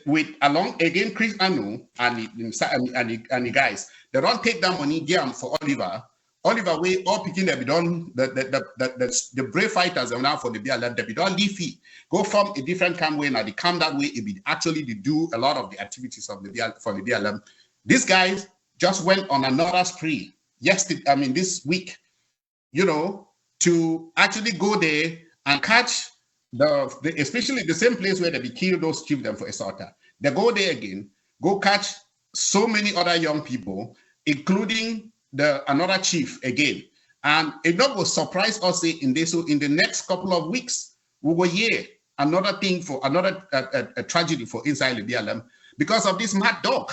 with along again Chris Anu and the guys, they don't take that money, give them for Oliver. Oliver way all picking they be done the brave fighters are now for the BLM, they be done leave it, go from a different camp way, now they come that way, it be actually they do a lot of the activities of the BLM for the BLM. These guys just went on another spree yesterday, this week, to actually go there and catch especially the same place where they be killed those chiefs for Esota. They go there again, go catch so many other young people, including another chief again. And it not will surprise us in this. So in the next couple of weeks, we will hear another thing for another tragedy for inside the BLM because of this mad dog.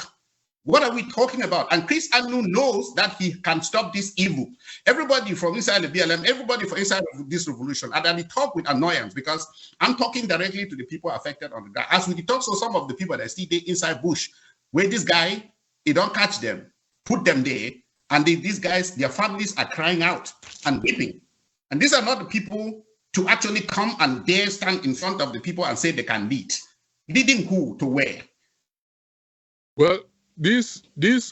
What are we talking about? And Chris Anu knows that he can stop this evil. Everybody from inside the BLM, everybody from inside of this revolution, and then we talk with annoyance because I'm talking directly to the people affected on the ground. As we talk, so some of the people that still there inside bush, where this guy, he don't catch them put them there, and these guys, their families are crying out and weeping. And these are not the people to actually come and dare stand in front of the people and say they can lead. Leading who to where? Well, this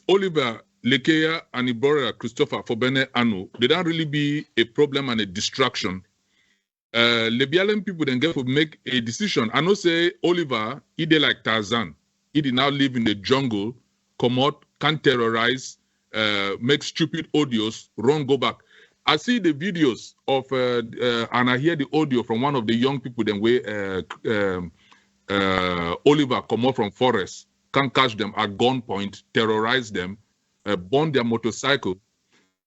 Oliver Lekeya and Ibora Christopher Fobene Anu, they don't really be a problem and a distraction. Libyan people then get to make a decision. I know say Oliver, he did like Tarzan. He did now live in the jungle, come out, can't terrorize, make stupid audios, run, go back. I see the videos of, and I hear the audio from one of the young people then where Oliver come out from forest, can catch them at gunpoint, terrorize them, burn their motorcycle.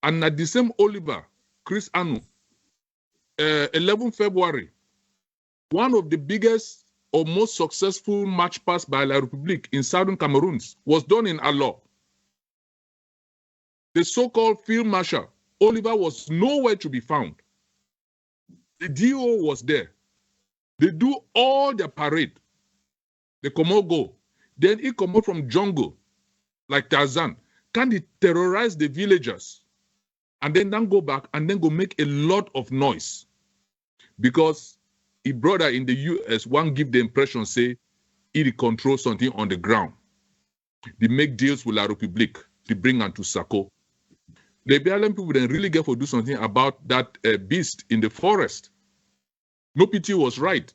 And at the same Oliver, Chris Anu, 11 February, one of the biggest or most successful march past by La République in southern Cameroon was done in Allo. The so-called field marshal, Oliver, was nowhere to be found. The DO was there. They do all their parade. They come out go. Then he come out from jungle, like Tarzan. Can they terrorize the villagers? And then go back and then go make a lot of noise. Because his brother in the US won't give the impression, say, he control something on the ground. They make deals with La République. They bring them to Sako. The BLM people then really get to do something about that beast in the forest. No pity was right.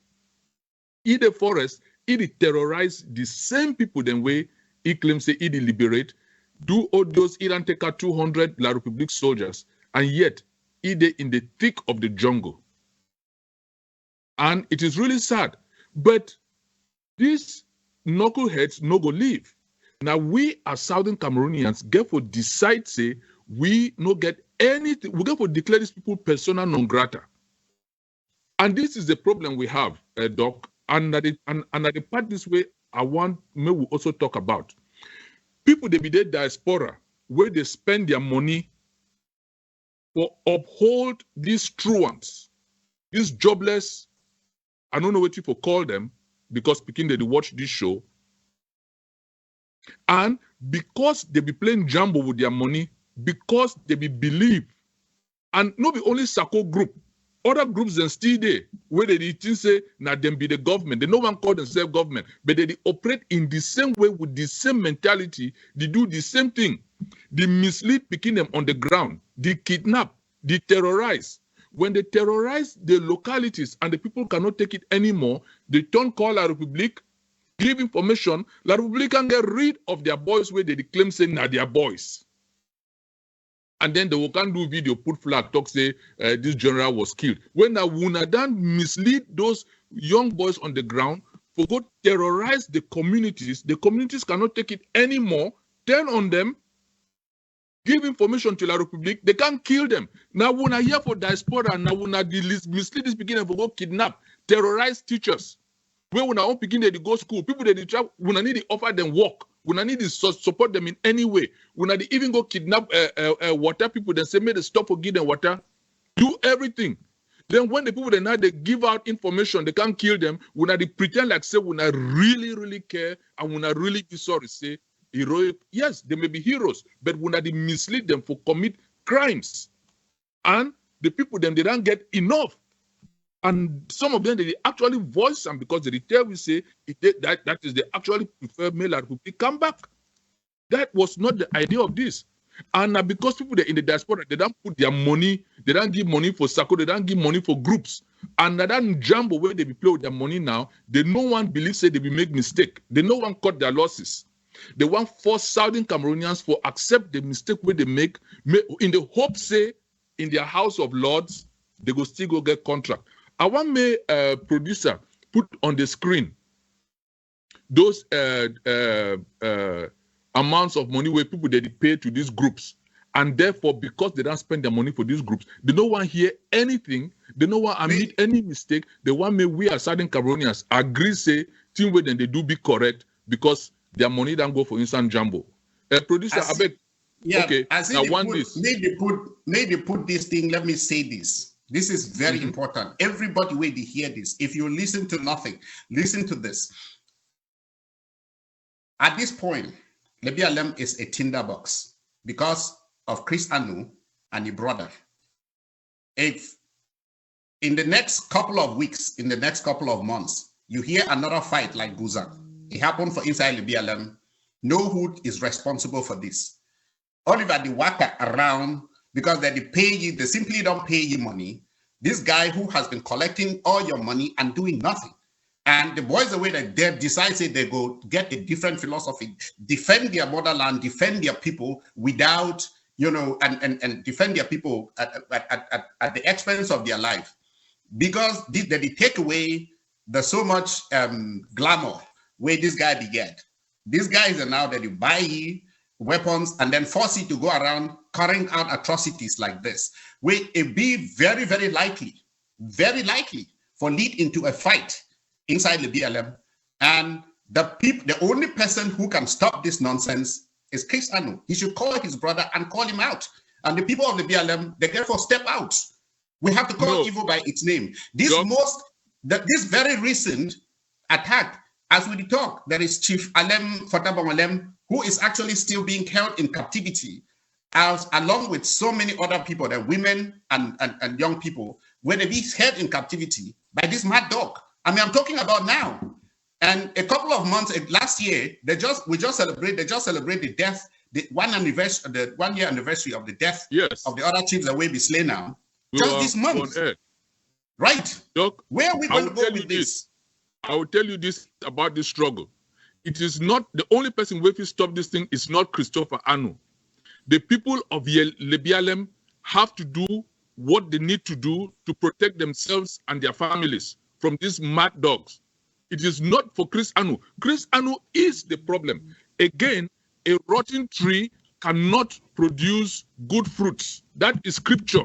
In the forest, he terrorize the same people then way he claims say he liberate, do all those, he don't take out 200 La République soldiers, and yet he in the thick of the jungle. And it is really sad. But these knuckleheads no go leave. Now we as Southern Cameroonians get to decide, say, we no get anything, we get to declare these people persona non grata. And this is the problem we have, Doc. And at the part this way, I want me we also talk about. People they be the diaspora, where they spend their money for uphold these truants, these jobless, I don't know what people call them, because speaking they watch this show. And because they be playing jumbo with their money, because they be believe, and not be only Sako group, other groups then still there, where they didn't say, now them be the government. They no one call themselves government, but they operate in the same way with the same mentality. They do the same thing. They mislead picking them on the ground. They kidnap, they terrorize. When they terrorize the localities and the people cannot take it anymore, they turn call La République, give information. La République can get rid of their boys where they claim say, nah, they are boys. And then they can do video, put flag, talk, say this general was killed. When Wunadan mislead those young boys on the ground, for go terrorize the communities cannot take it anymore, turn on them, give information to La République, they can't kill them. Now when I hear for diaspora, now when I mislead this beginning for go kidnap, terrorize teachers. When I want begin to go school, people they travel, when I need to offer them work. When I need to support them in any way, when I even go kidnap water people, they say, may they stop for give them water, do everything. Then when the people they give out information, they can't kill them. When I pretend like say, when I really, really care, and when I really be sorry, say, heroic, yes, they may be heroes, but when I mislead them for commit crimes, and the people then they don't get enough. And some of them, they actually voice them because they tell we say that is they actually prefer male La République come back. That was not the idea of this. And because people in the diaspora, they don't put their money, they don't give money for Sako, they don't give money for groups. And that jumbo where they be play with their money now, they no one believes say they will make mistake. They no one cut their losses. They want force Southern Cameroonians for accept the mistake where they make in the hope say in their House of Lords, they go still go get contract. I want my producer put on the screen those amounts of money where people they pay to these groups, and therefore because they don't spend their money for these groups, they don't want to hear anything. They don't want to admit any mistake. They want me we as Southern Cameroonians agree say team where then they do be correct because their money don't go for instant jumbo. Producer, I beg. Yeah. Okay. Now one this. Maybe put this thing. Let me say this. This is very important. Everybody wait to hear this. If you listen to nothing, listen to this. At this point, Lebialem is a tinderbox. because of Chris Anu and your brother. If in the next couple of weeks, in the next couple of months, you hear another fight like Guzan, it happened for inside the BLM, know who is responsible for this. Oliver, they walk around because they pay you, they simply don't pay you money. This guy who has been collecting all your money and doing nothing. And the boys, the way that they decide they go get a different philosophy, defend their motherland, defend their people without, and defend their people at the expense of their life. Because they take away the so much glamour where this guy began. These guys are now that you buy weapons and then force you to go around carrying out atrocities like this, where it be very, very likely for lead into a fight inside the BLM. And the only person who can stop this nonsense is Chris Anu. He should call his brother and call him out. And the people of the BLM, they therefore step out. We have to call evil by its name. This very recent attack, as we talk, there is Chief Alem Fatabangalem, who is actually still being held in captivity, along with so many other people, the women and young people, where they be held in captivity by this mad dog. I mean, I'm talking about now. And a couple of months last year, they just celebrate the death, the 1 year anniversary of the death of the other chiefs that will be slain now. Just this month. Right. Doc, where are we going to go with this? I will tell you this about this struggle. It is not the only person who will stop this thing is not Christopher Anu. The people of BLM have to do what they need to do to protect themselves and their families from these mad dogs. It is not for Chris Anu. Chris Anu is the problem. Again, a rotten tree cannot produce good fruits. That is scripture.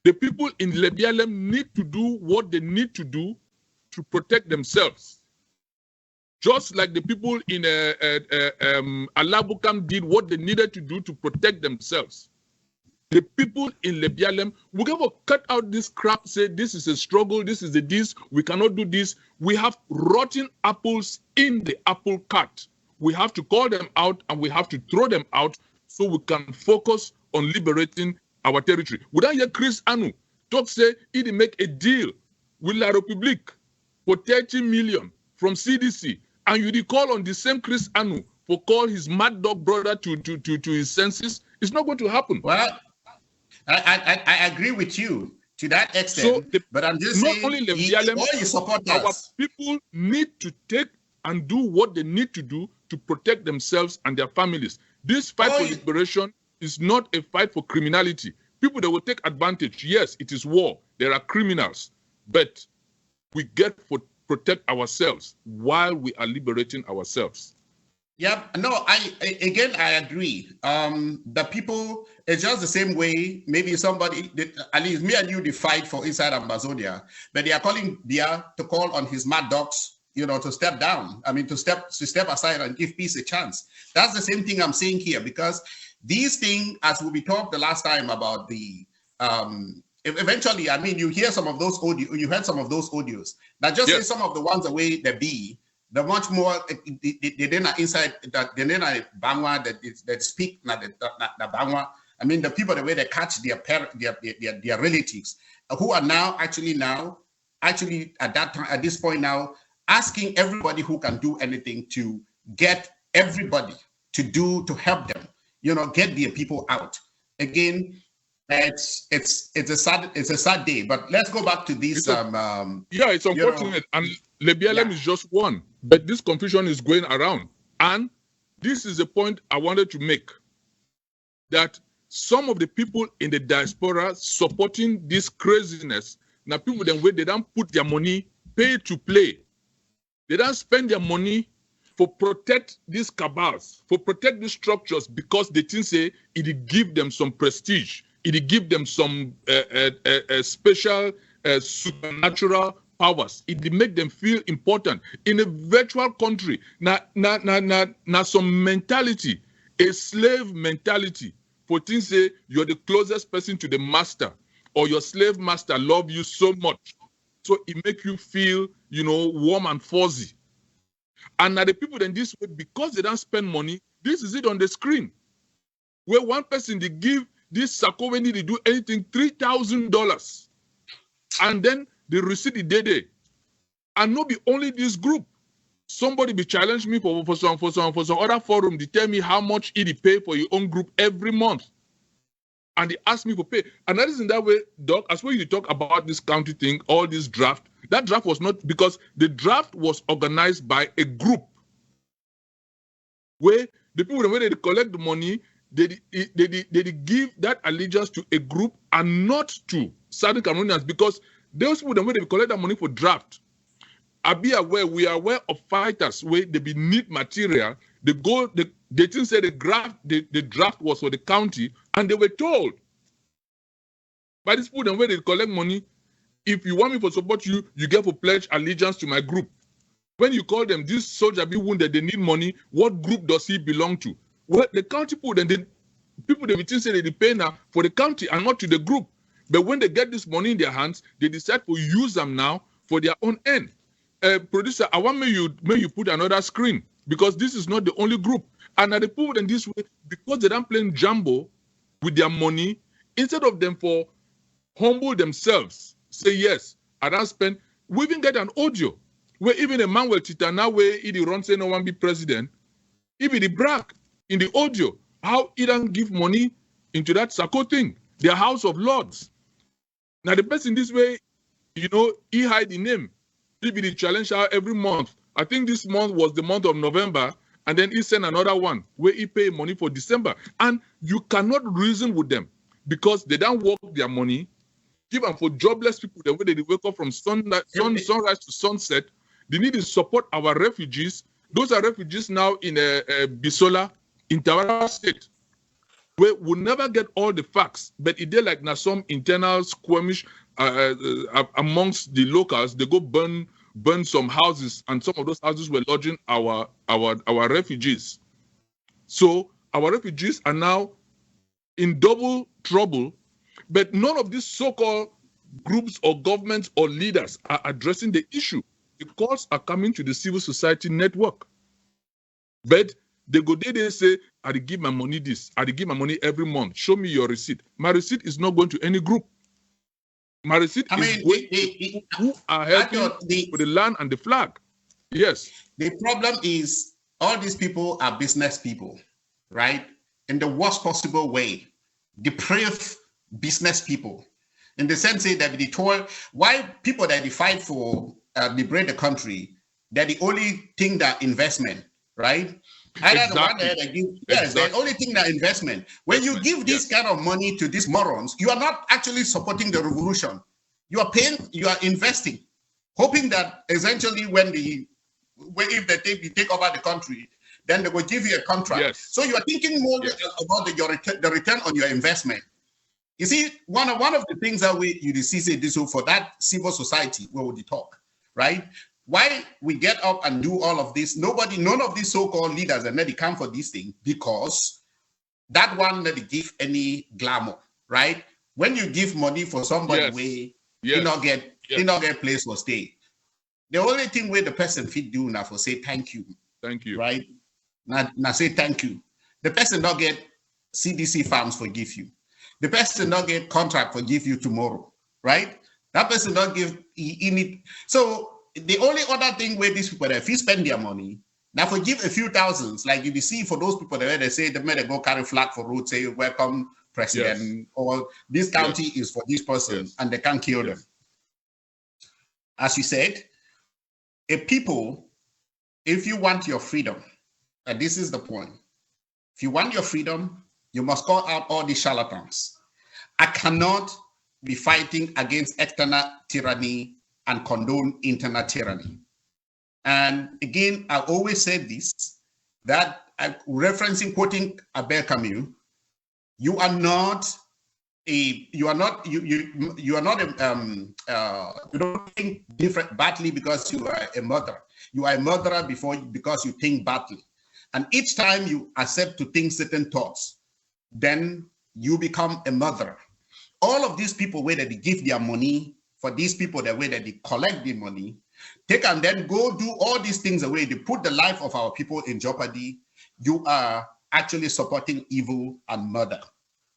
The people in BLM need to do what they need to do to protect themselves. Just like the people in Alabukam did what they needed to do to protect themselves. The people in BLM, we can cut out this crap, say this is a struggle, this is this, we cannot do this. We have rotten apples in the apple cart. We have to call them out and we have to throw them out so we can focus on liberating our territory. Without hear Chris Anu talk say he did make a deal with La République for 30 million from CDC, and you recall on the same Chris Anu for call his mad dog brother to his senses, it's not going to happen. Well, I agree with you to that extent, so but I'm just saying, only you support our people need to take and do what they need to do to protect themselves and their families. This fight for liberation is not a fight for criminality. People that will take advantage, yes, it is war. There are criminals, but we get to protect ourselves while we are liberating ourselves. Yeah, no, I agree. The people, it's just the same way. Maybe somebody, at least me and you, they fight for inside Amazonia, but they are calling Bia to call on his mad dogs, to step down. I mean, to step aside and give peace a chance. That's the same thing I'm saying here, because these things, as we talked the last time about the, eventually, I mean, you hear some of those audio, you heard some of those audios. That just say some of the ones away they be. The much more they not inside that they not Bangwa that speak not the Bangwa. I mean the people the way they catch their relatives who are now actually at that time at this point now asking everybody who can do anything to get everybody to help them, get their people out. Again, it's a sad day. But let's go back to this. It's unfortunate, and BLM is just one. But this confusion is going around. And this is the point I wanted to make, that some of the people in the diaspora supporting this craziness, now people then where they don't put their money pay to play. They don't spend their money for protect these cabals, for protect these structures, because they think say it give them some prestige, it give them some special supernatural powers. It make them feel important in a virtual country. Now some mentality, a slave mentality. For things say you're the closest person to the master, or your slave master love you so much, so it make you feel, warm and fuzzy. And now the people then this way, because they don't spend money, this is it on the screen. where one person they give this Sako when they do anything $3,000, and then the receipt the day, and not be only this group. Somebody be challenge me for some other forum. They tell me how much it pay for your own group every month, and they ask me for pay. And that is in that way, Doc. As when you talk about this county thing, all this draft, that draft was not, because the draft was organized by a group where the people when they collect the money, they give that allegiance to a group and not to Southern Cameroonians, because those people when they collect that money for draft. We are aware of fighters where they be need material. They didn't say the draft was for the county, and they were told by these people where they collect money, if you want me to support you, you get to pledge allegiance to my group. When you call them, this soldier be wounded, they need money, what group does he belong to? Well, the county people, then people they say they pay now for the county and not to the group. But when they get this money in their hands, they decide to use them now for their own end. Producer, I want you put another screen, because this is not the only group. And the people in this way, because they don't play jumbo with their money, instead of them for humble themselves, say yes, I don't spend. We even get an audio where even Emmanuel Titana, where he runs say no one be president, he be the brag in the audio how he don't give money into that Sako thing, their House of Lords. Now the person this way, he hide the name. He be the challenger every month. I think this month was the month of November, and then he sent another one where he pay money for December. And you cannot reason with them because they don't work their money. Give them for jobless people, the way they wake up from sunrise to sunset. They need to support our refugees. Those are refugees now in Bisola, in Tawara State, where we'll never get all the facts, but it did like now some internal skirmish amongst the locals. They go burn some houses, and some of those houses were lodging our refugees. So our refugees are now in double trouble, but none of these so-called groups or governments or leaders are addressing the issue. The calls are coming to the civil society network, but they go there, they say, I give my money this, I give my money every month. Show me your receipt. My receipt is not going to any group. My receipt is going to who are helping for the land and the flag. Yes. The problem is all these people are business people, right? In the worst possible way. Depraved business people. In the sense that they told why people that they fight for liberate the country, they're the only thing that investment, right? Exactly. The one that give, yes, exactly. The only thing that investment. When you give this kind of money to these morons, you are not actually supporting the revolution. You are paying, you are investing, hoping that essentially if they take over the country, then they will give you a contract. Yes. So you are thinking more about the return on your investment. You see, one of the things that you see this for that civil society where we talk, right? Why we get up and do all of this? None of these so-called leaders and they come for this thing because that one that they give any glamour, right? When you give money for somebody, you not get place for stay. The only thing where the person fit do now for say thank you, right? Now say thank you. The person not get CDC farms for give you. The person not get contract for give you tomorrow, right? That person not give so. The only other thing where these people, if you spend their money, now forgive a few thousands, like you see for those people that they say they may go carry flag for road, say welcome president, or this county is for this person, and they can't kill them. As you said, if you want your freedom, and this is the point, if you want your freedom, you must call out all these charlatans. I cannot be fighting against external tyranny and condone internal tyranny. And again, I always said this, that quoting Abel Camus, you don't think different badly because you are a murderer. You are a murderer because you think badly. And each time you accept to think certain thoughts, then you become a murderer. All of these people where they give their money for these people, the way that they collect the money, take and then go do all these things away. They put the life of our people in jeopardy. You are actually supporting evil and murder.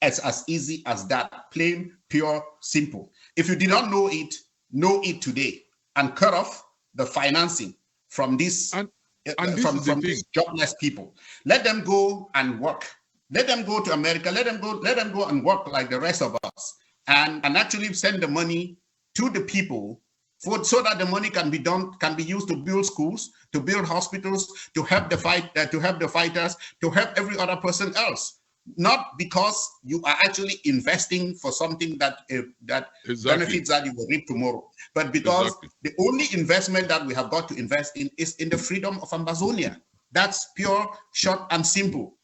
It's as easy as that, plain, pure, simple. If you did not know it today, and cut off the financing from these from these jobless people. Let them go and work. Let them go to America. Let them go and work like the rest of us, and actually send the money to the people so that the money can be used to build schools, to build hospitals, to help the fighters, to help every other person else. Not because you are actually investing for something that benefits that you will reap tomorrow, but because the only investment that we have got to invest in is in the freedom of Amazonia. That's pure, short, and simple.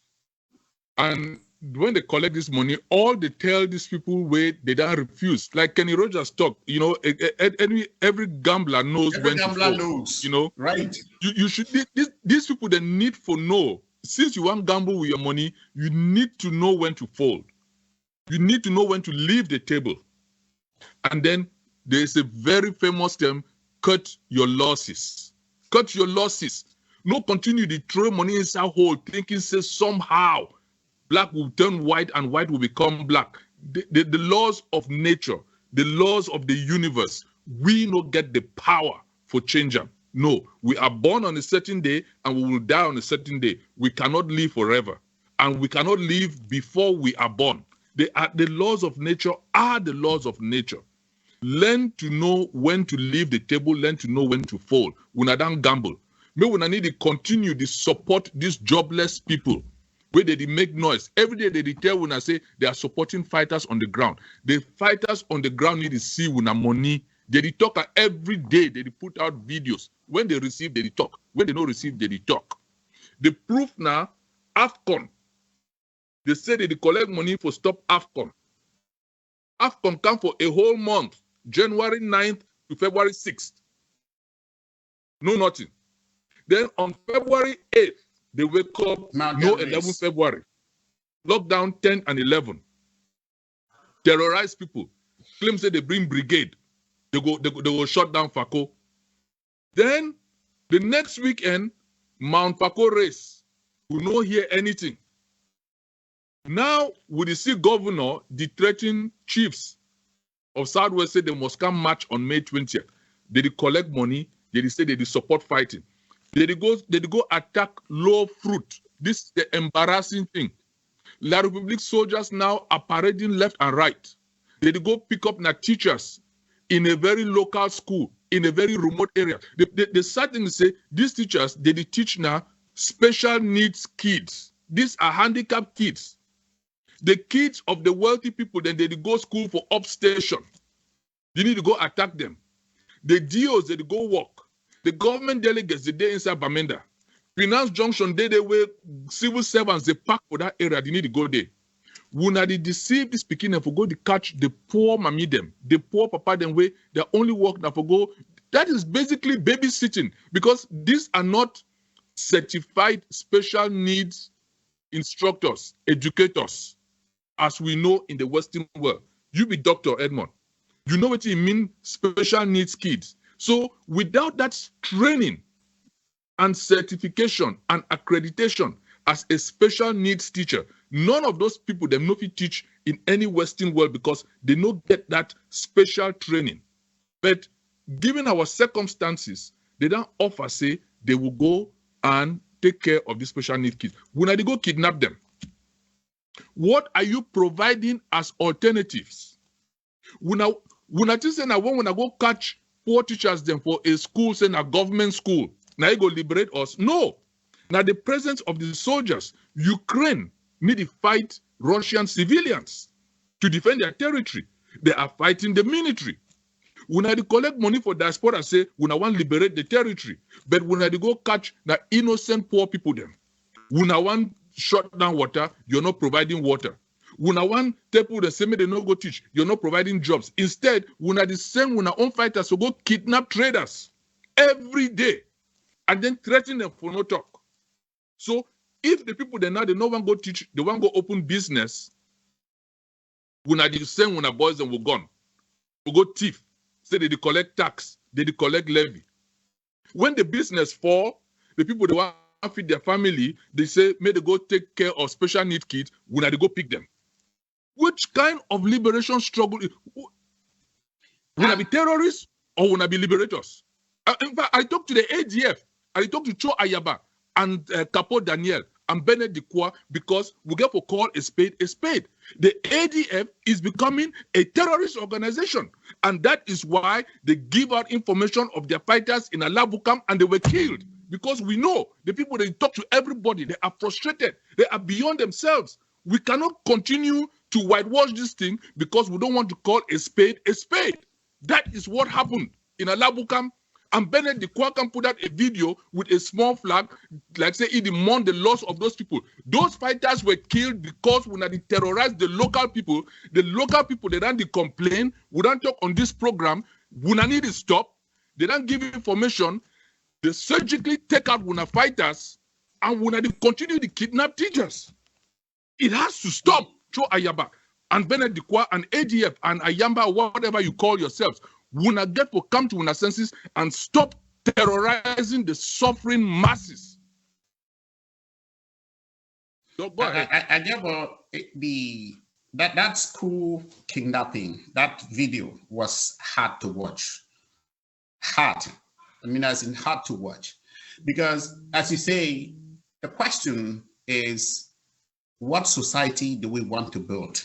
And when they collect this money, all they tell these people they don't refuse. Like Kenny Rogers talk, every gambler knows when to fall. Right? You should. These people they need for know. Since you want to gamble with your money, you need to know when to fold. You need to know when to leave the table. And then there's a very famous term, cut your losses. Cut your losses. No continue to throw money inside hole, thinking say somehow black will turn white and white will become black. The laws of nature, the laws of the universe, we don't get the power for change them. No, we are born on a certain day and we will die on a certain day. We cannot live forever, and we cannot live before we are born. The laws of nature are the laws of nature. Learn to know when to leave the table, learn to know when to fold. We don't gamble. Maybe we need to continue to support these jobless people where they make noise. Every day they tell when I say they are supporting fighters on the ground. The fighters on the ground need to see when money. They talk every day. They put out videos. When they receive, they talk. When they don't receive, they talk. The proof now, AFCON. They say they collect money for stop AFCON. AFCON come for a whole month, January 9th to February 6th. No nothing. Then on February 8th, they wake up, no 11 February. Lockdown 10 and 11. Terrorize people. Claim say they bring brigade. They go shut down Fako. Then the next weekend, Mount Fako race. We don't hear anything. Now, we see governor threatening chiefs of Southwest say they must come march on May 20th. They collect money. They say they support fighting. They go attack low fruit. This is the embarrassing thing. La Republique soldiers now are parading left and right. They go pick up teachers in a very local school, in a very remote area. The sad thing is say these teachers, they teach now special needs kids. These are handicapped kids. The kids of the wealthy people, then they go school for upstation. You need to go attack them. The DOs, they go work. The government delegates, they inside Bamenda. Finance Junction, they were civil servants, they pack for that area, they need to go there. When they deceive this speaking and for go to catch the poor mommy them, the poor papa them way, they only work now for go. That is basically babysitting, because these are not certified special needs instructors, educators, as we know in the Western world. You be Dr. Edmond. You know what it means, special needs kids. So without that training and certification and accreditation as a special needs teacher, none of those people, they no fit teach in any Western world because they don't get that special training. But given our circumstances, they don't offer, say, they will go and take care of the special needs kids. When they go kidnap them, what are you providing as alternatives? When I go catch poor teachers them for a school, say a government school, now you go liberate us? No. Now the presence of the soldiers, Ukraine need to fight Russian civilians to defend their territory. They are fighting the military. When I collect money for diaspora, say, when I want to liberate the territory, but when I go catch the innocent poor people them, when I want shut down water, you're not providing water. When I want people the same they not go teach, you're not providing jobs. Instead, when I send when our own fighters will go kidnap traders every day and then threaten them for no talk. So if the people they now they no one go teach, they want go open business, when I send when our boys them will gone, will go thief, say they collect tax, they collect levy. When the business fall, the people they want feed their family, they say, may they go take care of special need kids, when they go pick them. Which kind of liberation struggle? Will I be terrorists or will I be liberators? In fact, I talked to the ADF, I talked to Cho Ayaba and Capo Daniel and Bernard Dikwa because we get to call a spade a spade. The ADF is becoming a terrorist organization, and that is why they give out information of their fighters in Alabukam and they were killed. Because we know the people, they talk to everybody, they are frustrated, they are beyond themselves. We cannot continue to whitewash this thing because we don't want to call a spade a spade. That is what happened in Alabukam. And Bernard Dikwa can put out a video with a small flag, like say it mourn the loss of those people. Those fighters were killed because when they terrorized the local people, they don't complain, we don't talk on this program, we don't need to stop, they don't give information, they surgically take out Wuna fighters and when they continue to kidnap teachers. It has to stop. Cho Ayaba and Bernard Dikwa and ADF and Ayamba, whatever you call yourselves, Wuna get to come to Wuna senses and stop terrorizing the suffering masses. So go ahead. That school kidnapping, that video was hard to watch. Hard. I mean, as in hard to watch. Because as you say, the question is, what society do we want to build?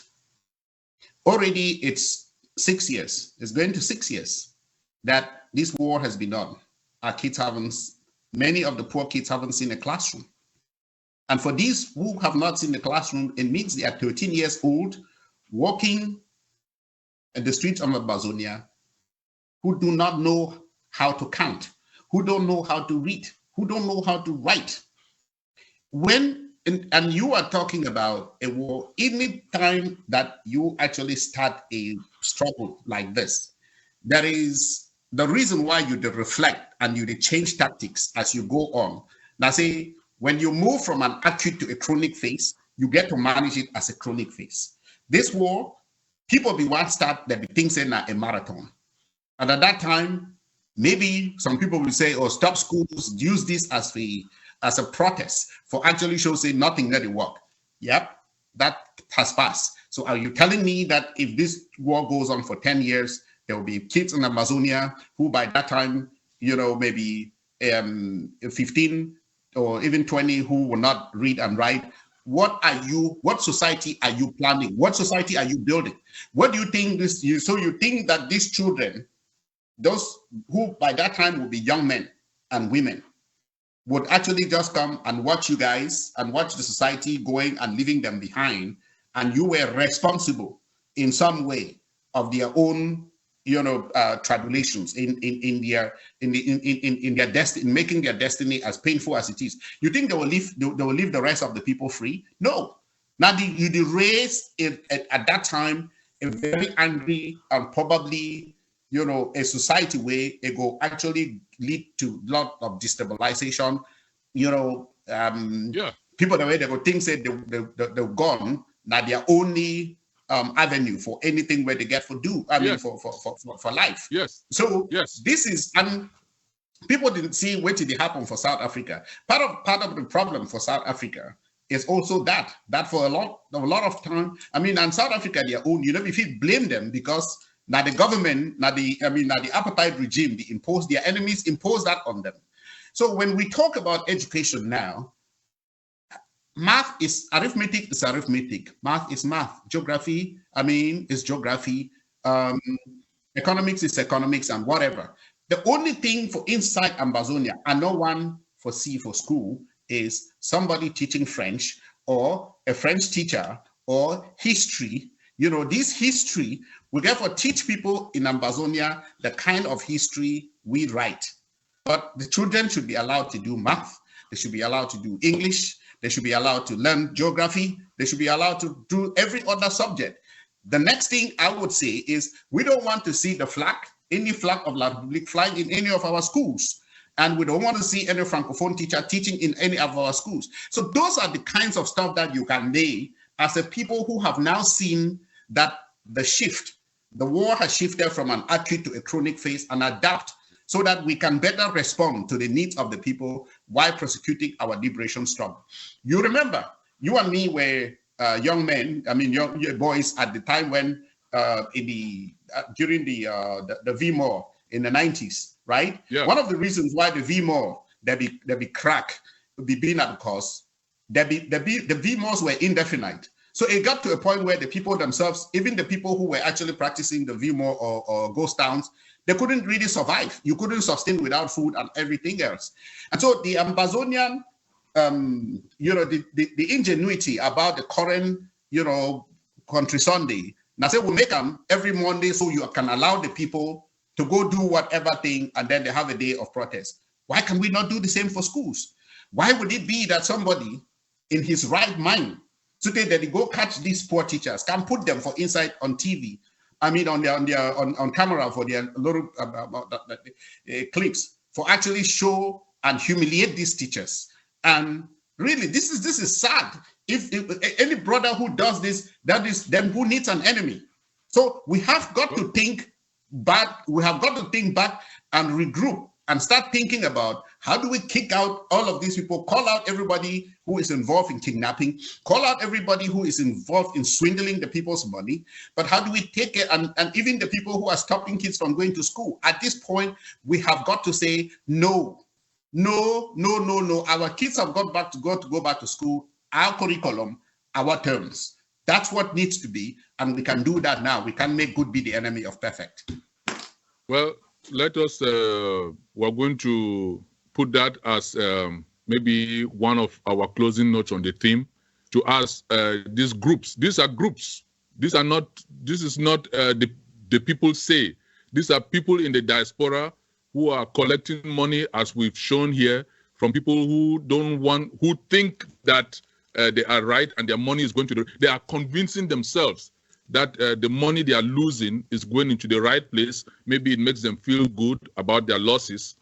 Already it's 6 years, it's going to 6 years that this war has been on. Our kids many of the poor kids haven't seen a classroom. And for these who have not seen the classroom, it means they are 13 years old, walking in the streets of Amazonia, who do not know how to count, who don't know how to read, who don't know how to write. And you are talking about a war, any time that you actually start a struggle like this, there is the reason why you reflect and you change tactics as you go on. Now say, when you move from an acute to a chronic phase, you get to manage it as a chronic phase. This war, people be one start, there be things in a marathon. And at that time, maybe some people will say, oh, stop schools, use this as a protest for actually saying nothing that will work. Yep, that has passed. So are you telling me that if this war goes on for 10 years, there will be kids in Amazonia who by that time, maybe 15 or even 20 who will not read and write? What society are you planning? What society are you building? What do you think so you think that these children, those who by that time will be young men and women, would actually just come and watch you guys and watch the society going and leaving them behind, and you were responsible in some way of their own, tribulations in their destiny, in making their destiny as painful as it is? You think they will leave the rest of the people free? No. Now you raise at that time a very angry and probably a society where it will actually lead to a lot of destabilization. People the way they go think say they're gone, now their only avenue for anything where they get for life. Yes. So yes, this is, and people didn't see what did happen for South Africa. Part of the problem for South Africa is also that for a lot of time, and South Africa their own, if you blame them because now the government, now the apartheid regime, their enemies impose that on them. So when we talk about education now, math is arithmetic, math is math, geography, is geography, economics is economics, and whatever. The only thing for inside Amazonia, and no one for school, is somebody teaching French or a French teacher or history. This history will therefore teach people in Amazonia the kind of history we write. But the children should be allowed to do math. They should be allowed to do English. They should be allowed to learn geography. They should be allowed to do every other subject. The next thing I would say is we don't want to see any flag of La République flying in any of our schools. And we don't want to see any Francophone teacher teaching in any of our schools. So those are the kinds of stuff that you can lay as a people who have now seen that the war has shifted from an acute to a chronic phase and adapt so that we can better respond to the needs of the people while prosecuting our liberation struggle. You remember, you and me were young men, I mean, young boys at the time when during the VMOR in the 90s, right? Yeah. One of the reasons why the VMOR, there be crack, be being at the cause, the VMORs were indefinite. So it got to a point where the people themselves, even the people who were actually practicing the VMOR or ghost towns, they couldn't really survive. You couldn't sustain without food and everything else. And so the Amazonian, the ingenuity about the current, country Sunday, now say we'll make them every Monday so you can allow the people to go do whatever thing and then they have a day of protest. Why can we not do the same for schools? Why would it be that somebody in his right mind, so that they go catch these poor teachers, can put them for insight on TV, I mean on camera for their little clips, for actually show and humiliate these teachers? And really, this is sad. If any brother who does this, that is then who needs an enemy? So we have got to think back. We have got to think back and regroup and start thinking about how do we kick out all of these people, call out everybody who is involved in kidnapping, call out everybody who is involved in swindling the people's money, but how do we take it, and even the people who are stopping kids from going to school? At this point, we have got to say, no. Our kids have got to go back to school, our curriculum, our terms. That's what needs to be, and we can do that now. We can make good be the enemy of perfect. Well, let us, we're going to put that as maybe one of our closing notes on the theme, to ask these groups. These are groups. This is not the people say. These are people in the diaspora who are collecting money, as we've shown here, from people who who think that they are right and their money is going to they are convincing themselves that the money they are losing is going into the right place. Maybe it makes them feel good about their losses,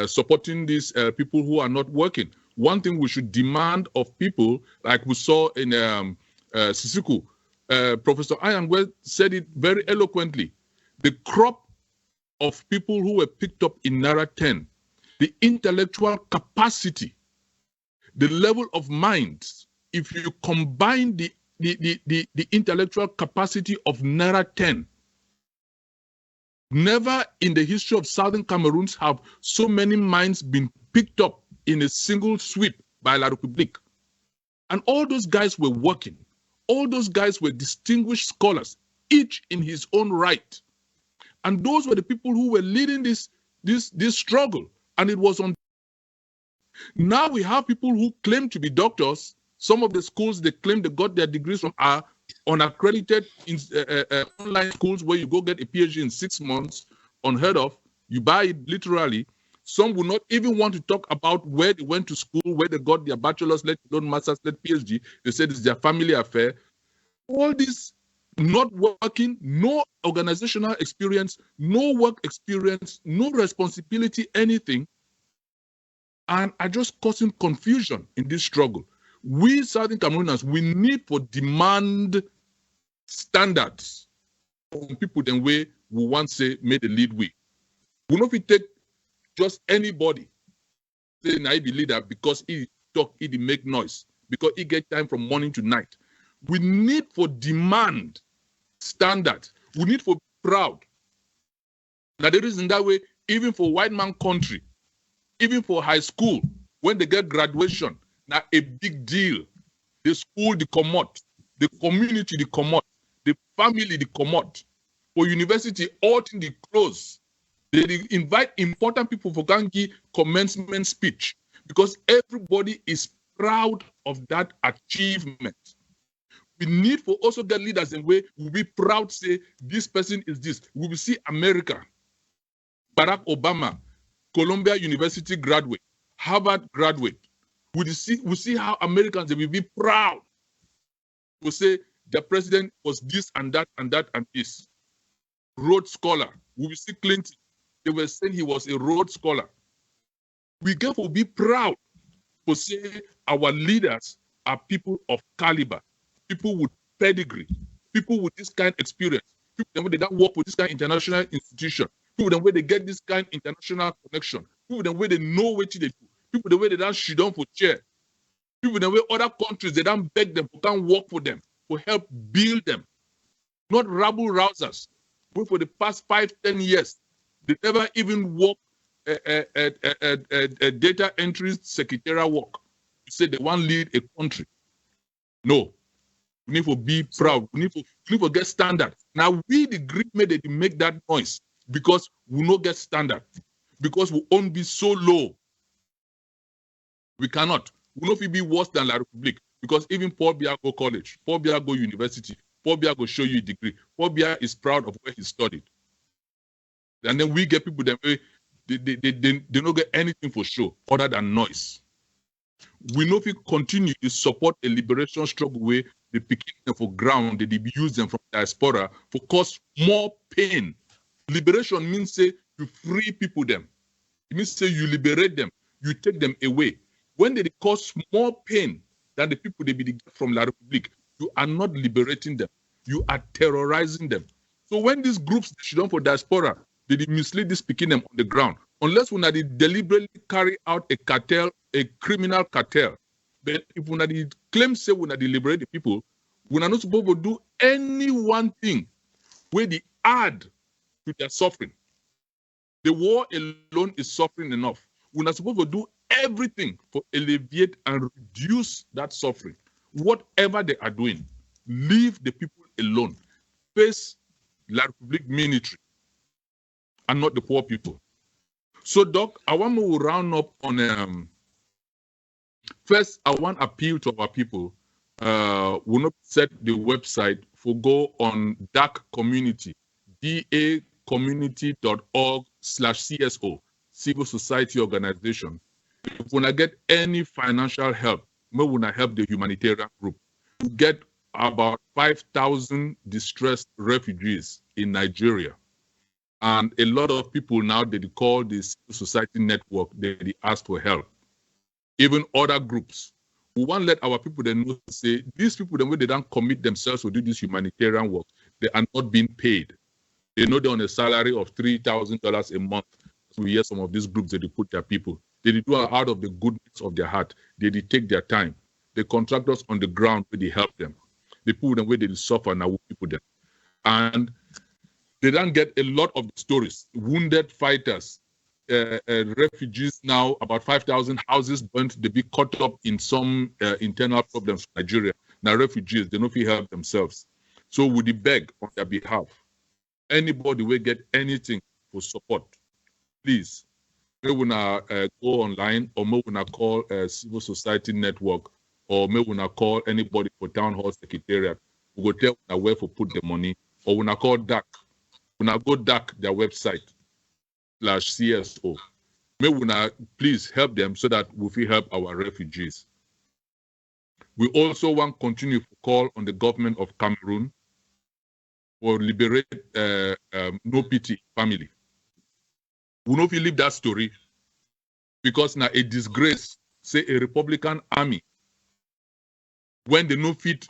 supporting these people who are not working. One thing we should demand of people, like we saw in Sisiku, Professor Ayangwe said it very eloquently, the crop of people who were picked up in Naira 10, the intellectual capacity, the level of minds, if you combine the intellectual capacity of Naira 10, never in the history of Southern Cameroons have so many minds been picked up in a single sweep by La République. And all those guys were working. All those guys were distinguished scholars, each in his own right. And those were the people who were leading this struggle. And it was on. Now we have people who claim to be doctors. Some of the schools they claim they got their degrees from are unaccredited online schools where you go get a PhD in 6 months, unheard of. You buy it literally. Some will not even want to talk about where they went to school, where they got their bachelor's, let alone master's, let PhD. They said it's their family affair. All this not working, no organizational experience, no work experience, no responsibility, anything, and are just causing confusion in this struggle. We Southern Cameroonians, we need to demand standards from people the way we once say made the lead way. We know if we take just anybody, say I be leader because he talk, he make noise, because he get time from morning to night. We need for demand standards. We need for proud. Now there is in that way, even for white man country, even for high school, when they get graduation, now a big deal. The school, the commot, the community, the commot, the family, the commot. For university, all things they close. They invite important people for Gangi commencement speech because everybody is proud of that achievement. We need for also get leaders in way we'll be proud to say this person is this. We will see America, Barack Obama, Columbia University graduate, Harvard graduate. We see how Americans, they will be proud to say the president was this and that and that and this. Rhodes Scholar. We will see Clinton. They were saying he was a Rhodes Scholar. We get to be proud to say our leaders are people of caliber, people with pedigree, people with this kind of experience, people that work with this kind of international institution. People the way they get this kind of international connection. People the way they know what they do. People the way they don't shit down for chair. People the way other countries they don't beg them to come work for them, to help build them. Not rabble rousers. Who for the past 5-10 years, they never even work a data entry secretarial work. You say they want to lead a country. No. We need to be proud. We need to get standard. Now we the Greek made it make that noise because we no get standard. Because we won't be so low. We cannot. We not be worse than La Republique. Because even Paul Biya go college, Paul Biya go university, Paul Biya go show you a degree. Paul Biya is proud of where he studied. And then we get people that they don't get anything for show other than noise. We know if we continue to support a liberation struggle where they pick them for ground, they use them from diaspora for cause more pain. Liberation means say you free people them. It means say you liberate them, you take them away. When they cause more pain than the people they be from La Republique, you are not liberating them. You are terrorizing them. So when these groups should done for diaspora, they mislead these picking them on the ground. Unless when they deliberately carry out a cartel, a criminal cartel. But if when they claim say when they liberate the people, we are not supposed to do any one thing where they add to their suffering. The war alone is suffering enough. We're not supposed to do everything to alleviate and reduce that suffering. Whatever they are doing, leave the people alone. Face La Republique military and not the poor people. So, Doc, I want to round up on first, I want to appeal to our people. We'll not set the website for go on DAC community, dacommunity.org/CSO, civil society organization. If we get any financial help, we want to help the humanitarian group. We get about 5,000 distressed refugees in Nigeria. And a lot of people now, they call the civil society network, they ask for help. Even other groups. We want to let our people they know, say, these people, the way they don't commit themselves to do this humanitarian work, they are not being paid. They know they're on a salary of $3,000 a month. So we hear some of these groups that they put their people. They do it out of the goodness of their heart. They take their time. They contract us on the ground where they help them. They put them where they suffer now we put them. And they don't get a lot of the stories. Wounded fighters, refugees now, about 5,000 houses burnt, they be caught up in some internal problems in Nigeria. Now refugees, they don't feel help themselves. So would they beg on their behalf? Anybody will get anything for support, please. May we not go online, or may we not call a civil society network, or may we not call anybody for town hall secretariat. We go tell where to put the money, or we not call DAC. We not go DAC their website /CSO. May we not please help them so that we will help our refugees. We also want to continue to call on the government of Cameroon for liberate No Pity family. We know if you leave that story because now a disgrace, say a Republican army, when they no fit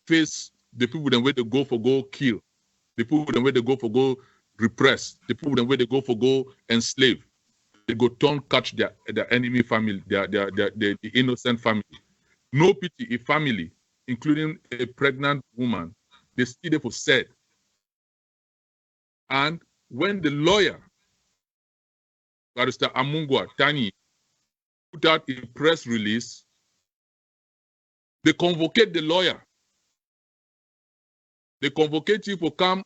face the people then where they go for go kill, the people then where they go for go repress, the people then where they go for go enslave, they go turn catch their enemy family, the innocent family. No pity a family, including a pregnant woman, they still there for said. And when the lawyer, Barrister Amungwa Tani, put out a press release, they convocate the lawyer. They convocate him for come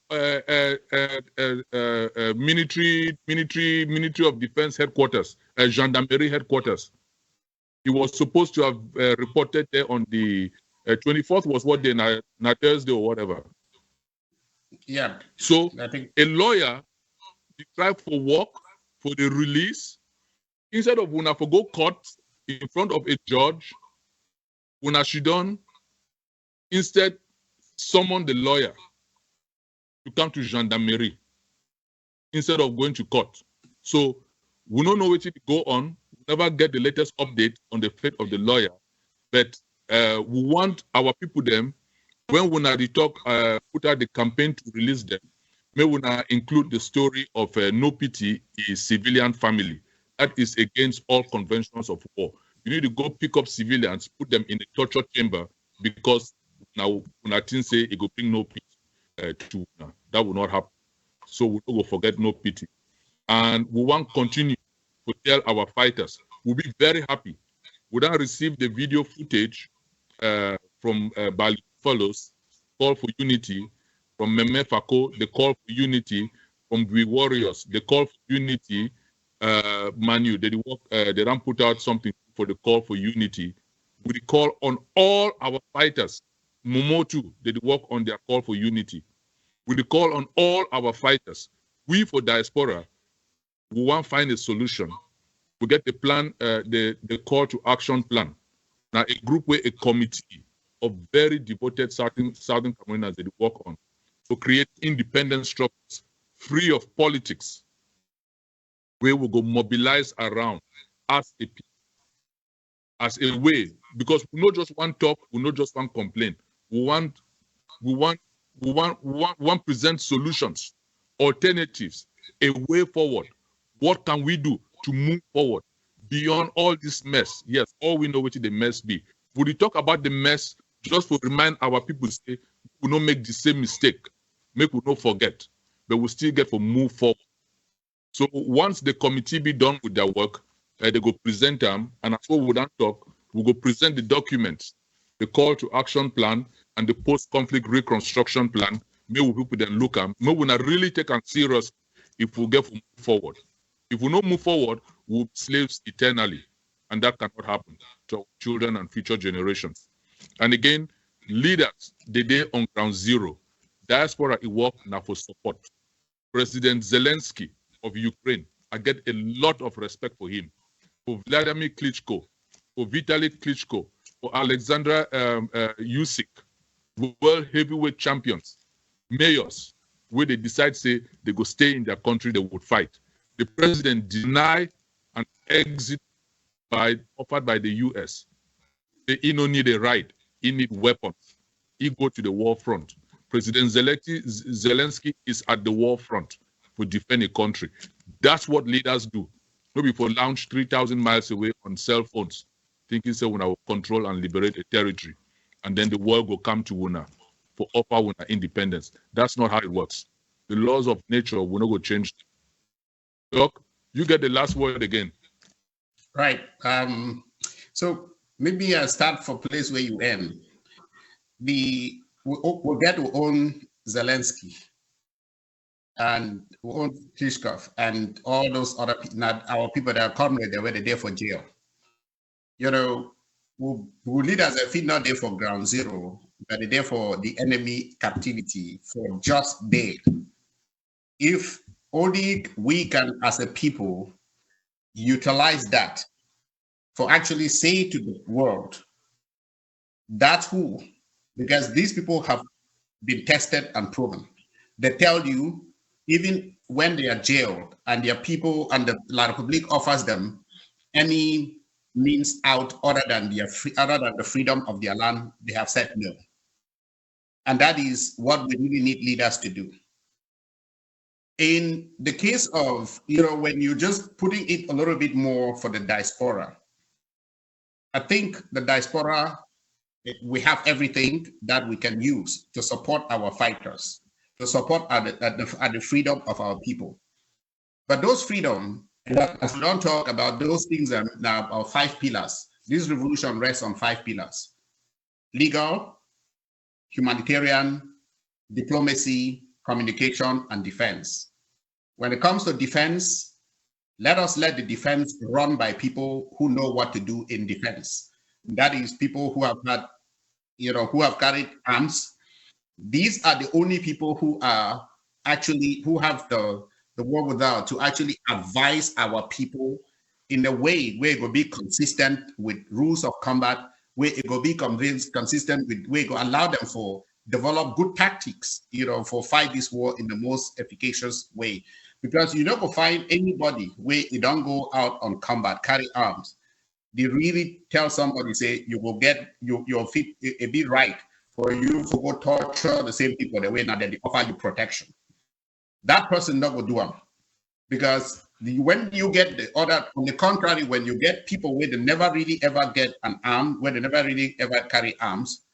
Ministry of Defense headquarters, Gendarmerie headquarters. He was supposed to have reported there on the 24th was what day, not Thursday or whatever. Yeah. So I think a lawyer deprived for work for the release, instead of when I go court in front of a judge, when I should done, instead summon the lawyer to come to gendarmerie instead of going to court. So we don't know what to go on. We never get the latest update on the fate of the lawyer. But we want our people them, when we talk, put out the campaign to release them, May we now include the story of no pity a civilian family. That is against all conventions of war. You need to go pick up civilians, put them in a torture chamber because now things say it will bring no pity to now. That will not happen. So we will forget no pity. And we want to continue to tell our fighters, we'll be very happy. We then receive the video footage from Bali Follows, call for unity, from Meme Fako, the call for unity, from We Warriors, the call for unity. Manu, they don't put out something for the call for unity. We call on all our fighters. Momotu, they work on their call for unity. We call on all our fighters. We for Diaspora, we want to find a solution. We get the plan, the call to action plan. Now a group where a committee of very devoted Southern Cameroonians that work on to create independent structures free of politics, where we go mobilize around as a people, as a way, because we not just want talk, we not just want complain. We want present solutions, alternatives, a way forward. What can we do to move forward beyond all this mess? Yes, all we know what the mess be. Would we talk about the mess just to remind our people, say, we not make the same mistake, make we not forget, but we still get to move forward. So once the committee be done with their work, they go present them, and as we don't talk, we go present the documents, the call to action plan and the post conflict reconstruction plan. May we people then look at, may we not really take them serious if we get to move forward. If we don't move forward, we'll be slaves eternally, and that cannot happen to our children and future generations. And again, leaders, the day on ground zero, Diaspora work now for support. President Zelensky of Ukraine, I get a lot of respect for him. For Vladimir Klitschko, for Vitaly Klitschko, for Alexandra Usyk, world heavyweight champions, mayors, where they decide, say, they go stay in their country, they would fight. The president denied an exit offered by the US. He don't need a right, he need weapons. He go to the war front. President Zelensky is at the war front to defend a country. That's what leaders do. Maybe for launch 3,000 miles away on cell phones, thinking so when I will control and liberate a territory, and then the world will come to Wuna for offer Wuna independence. That's not how it works. The laws of nature will not go change. Doc, you get the last word again. Right. So maybe I'll start from place where you end. We'll get to own Zelensky and we own Klitschko and all those other people, our people that are comrades, they were there for jail. You know, we leaders are not there for ground zero, but they're there for the enemy captivity, for just there. If only we can, as a people, utilize that for actually say to the world, that's who, because these people have been tested and proven. They tell you, even when they are jailed and their people and the La Republique offers them any means out other than the freedom of their land, they have said no. And that is what we really need leaders to do. In the case of, when you're just putting it a little bit more for the diaspora, I think the diaspora, we have everything that we can use to support our fighters, to support the freedom of our people. But those freedom, as we don't talk about those things are now our 5 pillars. This revolution rests on 5 pillars: legal, humanitarian, diplomacy, communication, and defense. When it comes to defense, let the defense run by people who know what to do in defense. That is people who have had, who have carried arms. These are the only people who are actually, who have the wherewithal to actually advise our people in a way where it will be consistent with rules of combat, where it will be consistent with, where it will allow them for develop good tactics, for fight this war in the most efficacious way. Because you're not going to find anybody where you don't go out on combat, carry arms. They really tell somebody, say, you will get your feet a bit right for you to go torture the same people the way now that they offer you protection. that person not go do them. Because when you get the other, on the contrary, when you get people where they never really ever get an arm, where they never really ever carry arms,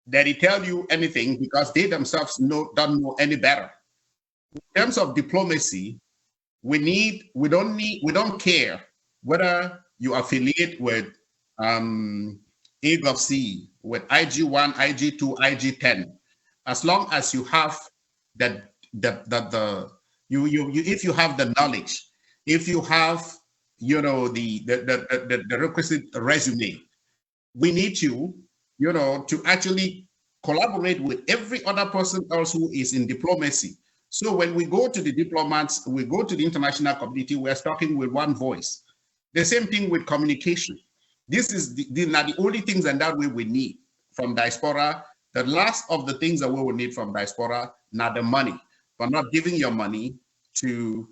they tell you anything because they themselves don't know any better. In terms of diplomacy, we don't care whether you affiliate with AGOVC, with IG1, IG2, IG10, as long as you have if you have the knowledge, if you have the requisite resume, we need you to actually collaborate with every other person else who is in diplomacy. So when we go to the diplomats, we go to the international community, we're talking with one voice. The same thing with communication. This is the only things, and that way we need from diaspora. The last of the things that we will need from diaspora, not the money, but not giving your money to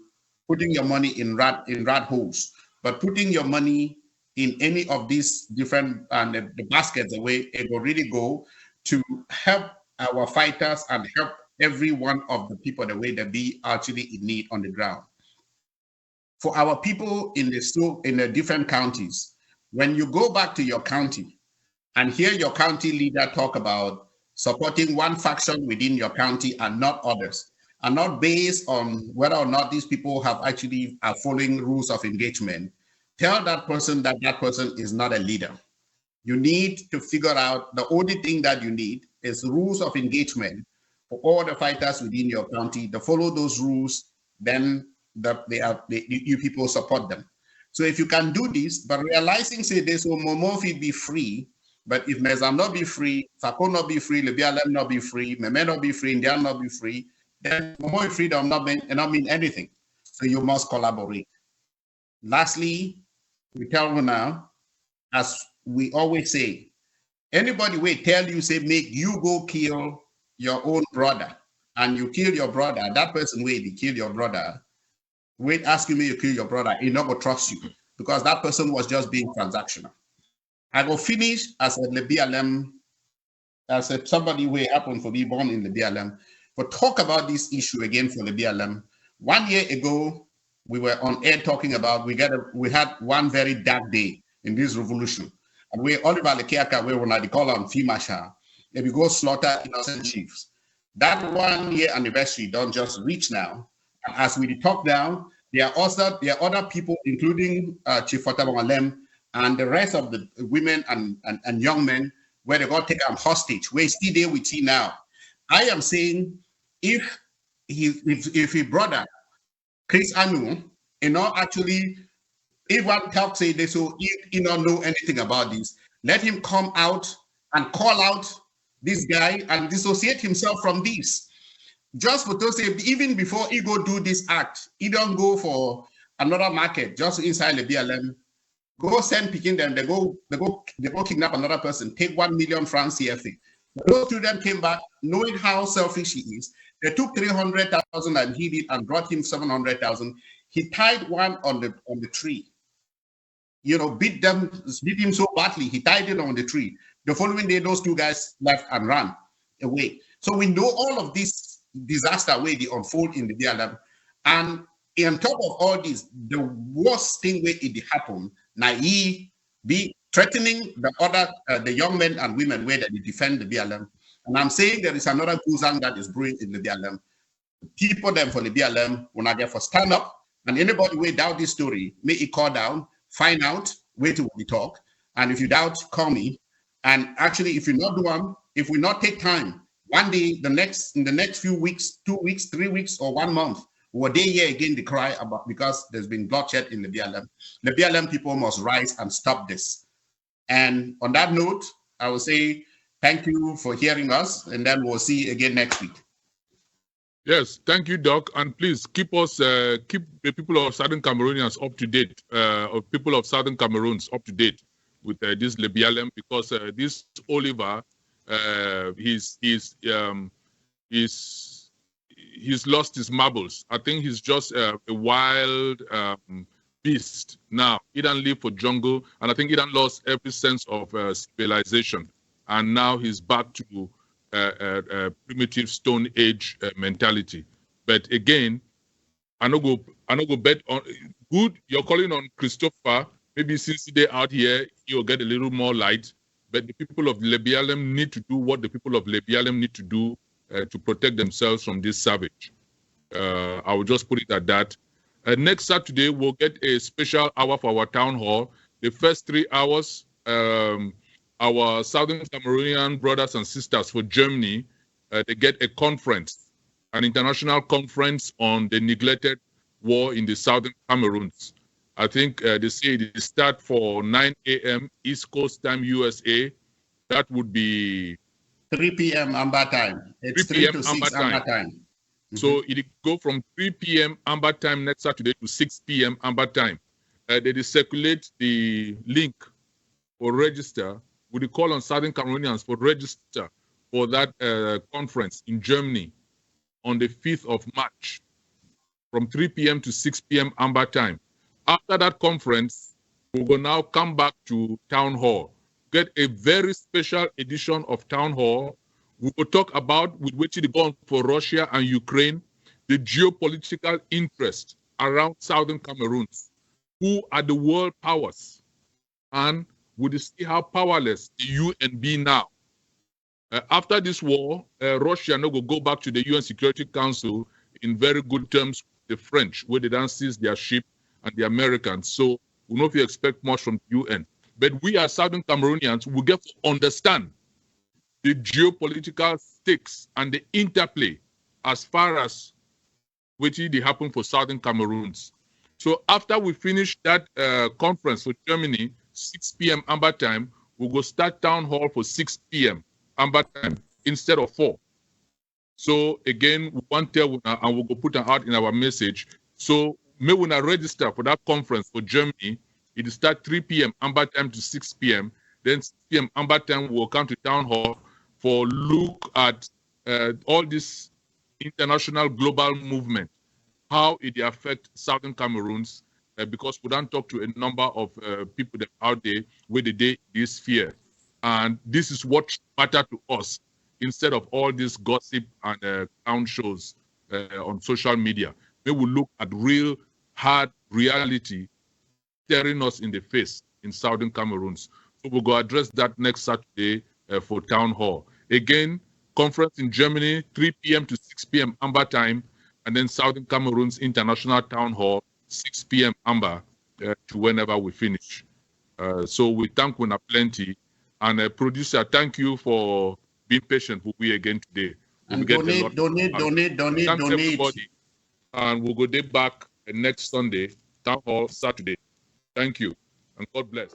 putting your money in rat holes, but putting your money in any of these different the baskets, the way it will really go to help our fighters and help every one of the people the way they be actually in need on the ground. For our people in the different counties, when you go back to your county and hear your county leader talk about supporting one faction within your county and not others, and not based on whether or not these people have actually are following rules of engagement, tell that person that person is not a leader. You need to figure out, the only thing that you need is rules of engagement for all the fighters within your county. To follow those rules, then you people support them. So if you can do this, but realizing say this will Momofi be free, but if Mezam not be free, Fako not be free, Lebialem not be free, Meme not be free, Indian not be free, then Momo freedom not mean anything. So you must collaborate. Lastly, we tell you now, as we always say, anybody will tell you, say, make you go kill your own brother, and you kill your brother, that person will kill your brother, wait, ask you me to kill your brother, he not gonna trust you, because that person was just being transactional. I go finish as a BLM, as a somebody who happened for be born in the BLM, but talk about this issue again for the BLM. 1 year ago, we were on air talking about, we had one very dark day in this revolution. And we Oliver Lekiaka, we were not call on Fimasha, if we go slaughter innocent chiefs. That 1 year anniversary don't just reach now. And as we talk now, there are other people, including Chief Fatabangalem and the rest of the women and young men, where they got taken hostage. We're still there with you now. I am saying, if his brother Chris Anu, actually, if one talks say this, so he don't know anything about this, let him come out and call out this guy and dissociate himself from this. Just for those, even before he go do this act, he don't go for another market just inside the BLM. Go send picking them. They go kidnap another person. Take 1 million francs CFA. Those students came back knowing how selfish he is. They took 300,000 and he did and brought him 700,000. He tied one on the tree. Beat him so badly. He tied it on the tree. The following day, those two guys left and ran away. So we know all of this disaster way they unfold in the BLM. And on top of all this, the worst thing where it happened, now he be threatening the young men and women where they defend the BLM. And I'm saying there is another Guzang that is brewing in the BLM. People them for the BLM will not therefore stand up. And anybody who doubt this story, may it call down, find out where to we talk. And if you doubt, call me. And actually, if you not do one, if we not take time, one day, in the next few weeks, 2 weeks, 3 weeks, or 1 month, we'll day here again the cry about because there's been bloodshed in the BLM. The BLM people must rise and stop this. And on that note, I will say thank you for hearing us, and then we'll see you again next week. Yes, thank you, Doc. And please keep the people of Southern Cameroonians up to date, or people of Southern Cameroons up to date with this BLM, because this Oliver, he's lost his marbles. I think he's just a wild beast now. He done live for jungle, and I think he done lost every sense of civilization. And now he's back to primitive Stone Age mentality. But again, I no go bet on good. You're calling on Christopher. Maybe since they're out here, you'll get a little more light. But the people of Lebialem need to do what the people of Lebialem need to do to protect themselves from this savage. I will just put it at that. Next Saturday, we'll get a special hour for our town hall. The first 3 hours, our Southern Cameroonian brothers and sisters for Germany, they get a conference, an international conference on the neglected war in the Southern Cameroons. I think they say it start for 9 a.m. East Coast time, USA. That would be 3 p.m. Amber time. It's 3 to 6 Amber time. So it go from 3 p.m. Amber time next Saturday to 6 p.m. Amber time. They circulate the link for register. Would you call on Southern Cameroonians for register for that conference in Germany on the 5th of March from 3 p.m. to 6 p.m. Amber time. After that conference, we will now come back to Town Hall, get a very special edition of Town Hall. We will talk about, with which it gone for Russia and Ukraine, the geopolitical interest around Southern Cameroons, who are the world powers, and we will see how powerless the UN be now. After this war, Russia now will go back to the UN Security Council in very good terms with the French, where they don't seize their ship, and the Americans. So we know if you expect much from the UN. But we as Southern Cameroonians will get to understand the geopolitical stakes and the interplay as far as what they happen for Southern Cameroons. So after we finish that conference for Germany, 6 p.m. Amber time, we'll go start Town Hall for 6 p.m. Amber time instead of 4. So again, we want to tell Una, and we'll go put it out in our message. So may we not register for that conference for Germany. It will start 3 p.m. Amber time to 6 p.m. Then 6 p.m. Amber time we'll come to Town Hall for look at all this international global movement, how it affects Southern Cameroons, because we don't talk to a number of people that are out there where the day is fear. And this is what matters to us instead of all this gossip and clown shows on social media. They will look at real hard reality staring us in the face in Southern Cameroons. So we'll go address that next Saturday for Town Hall. Again, conference in Germany, 3 p.m. to 6 p.m. Amber time, and then Southern Cameroons International Town Hall, 6 p.m. Amber to whenever we finish. So we thank Una plenty. And producer, thank you for being patient with me again today. And donate. Thanks everybody. And we'll go there back next Sunday, Town Hall Saturday. Thank you, and God bless.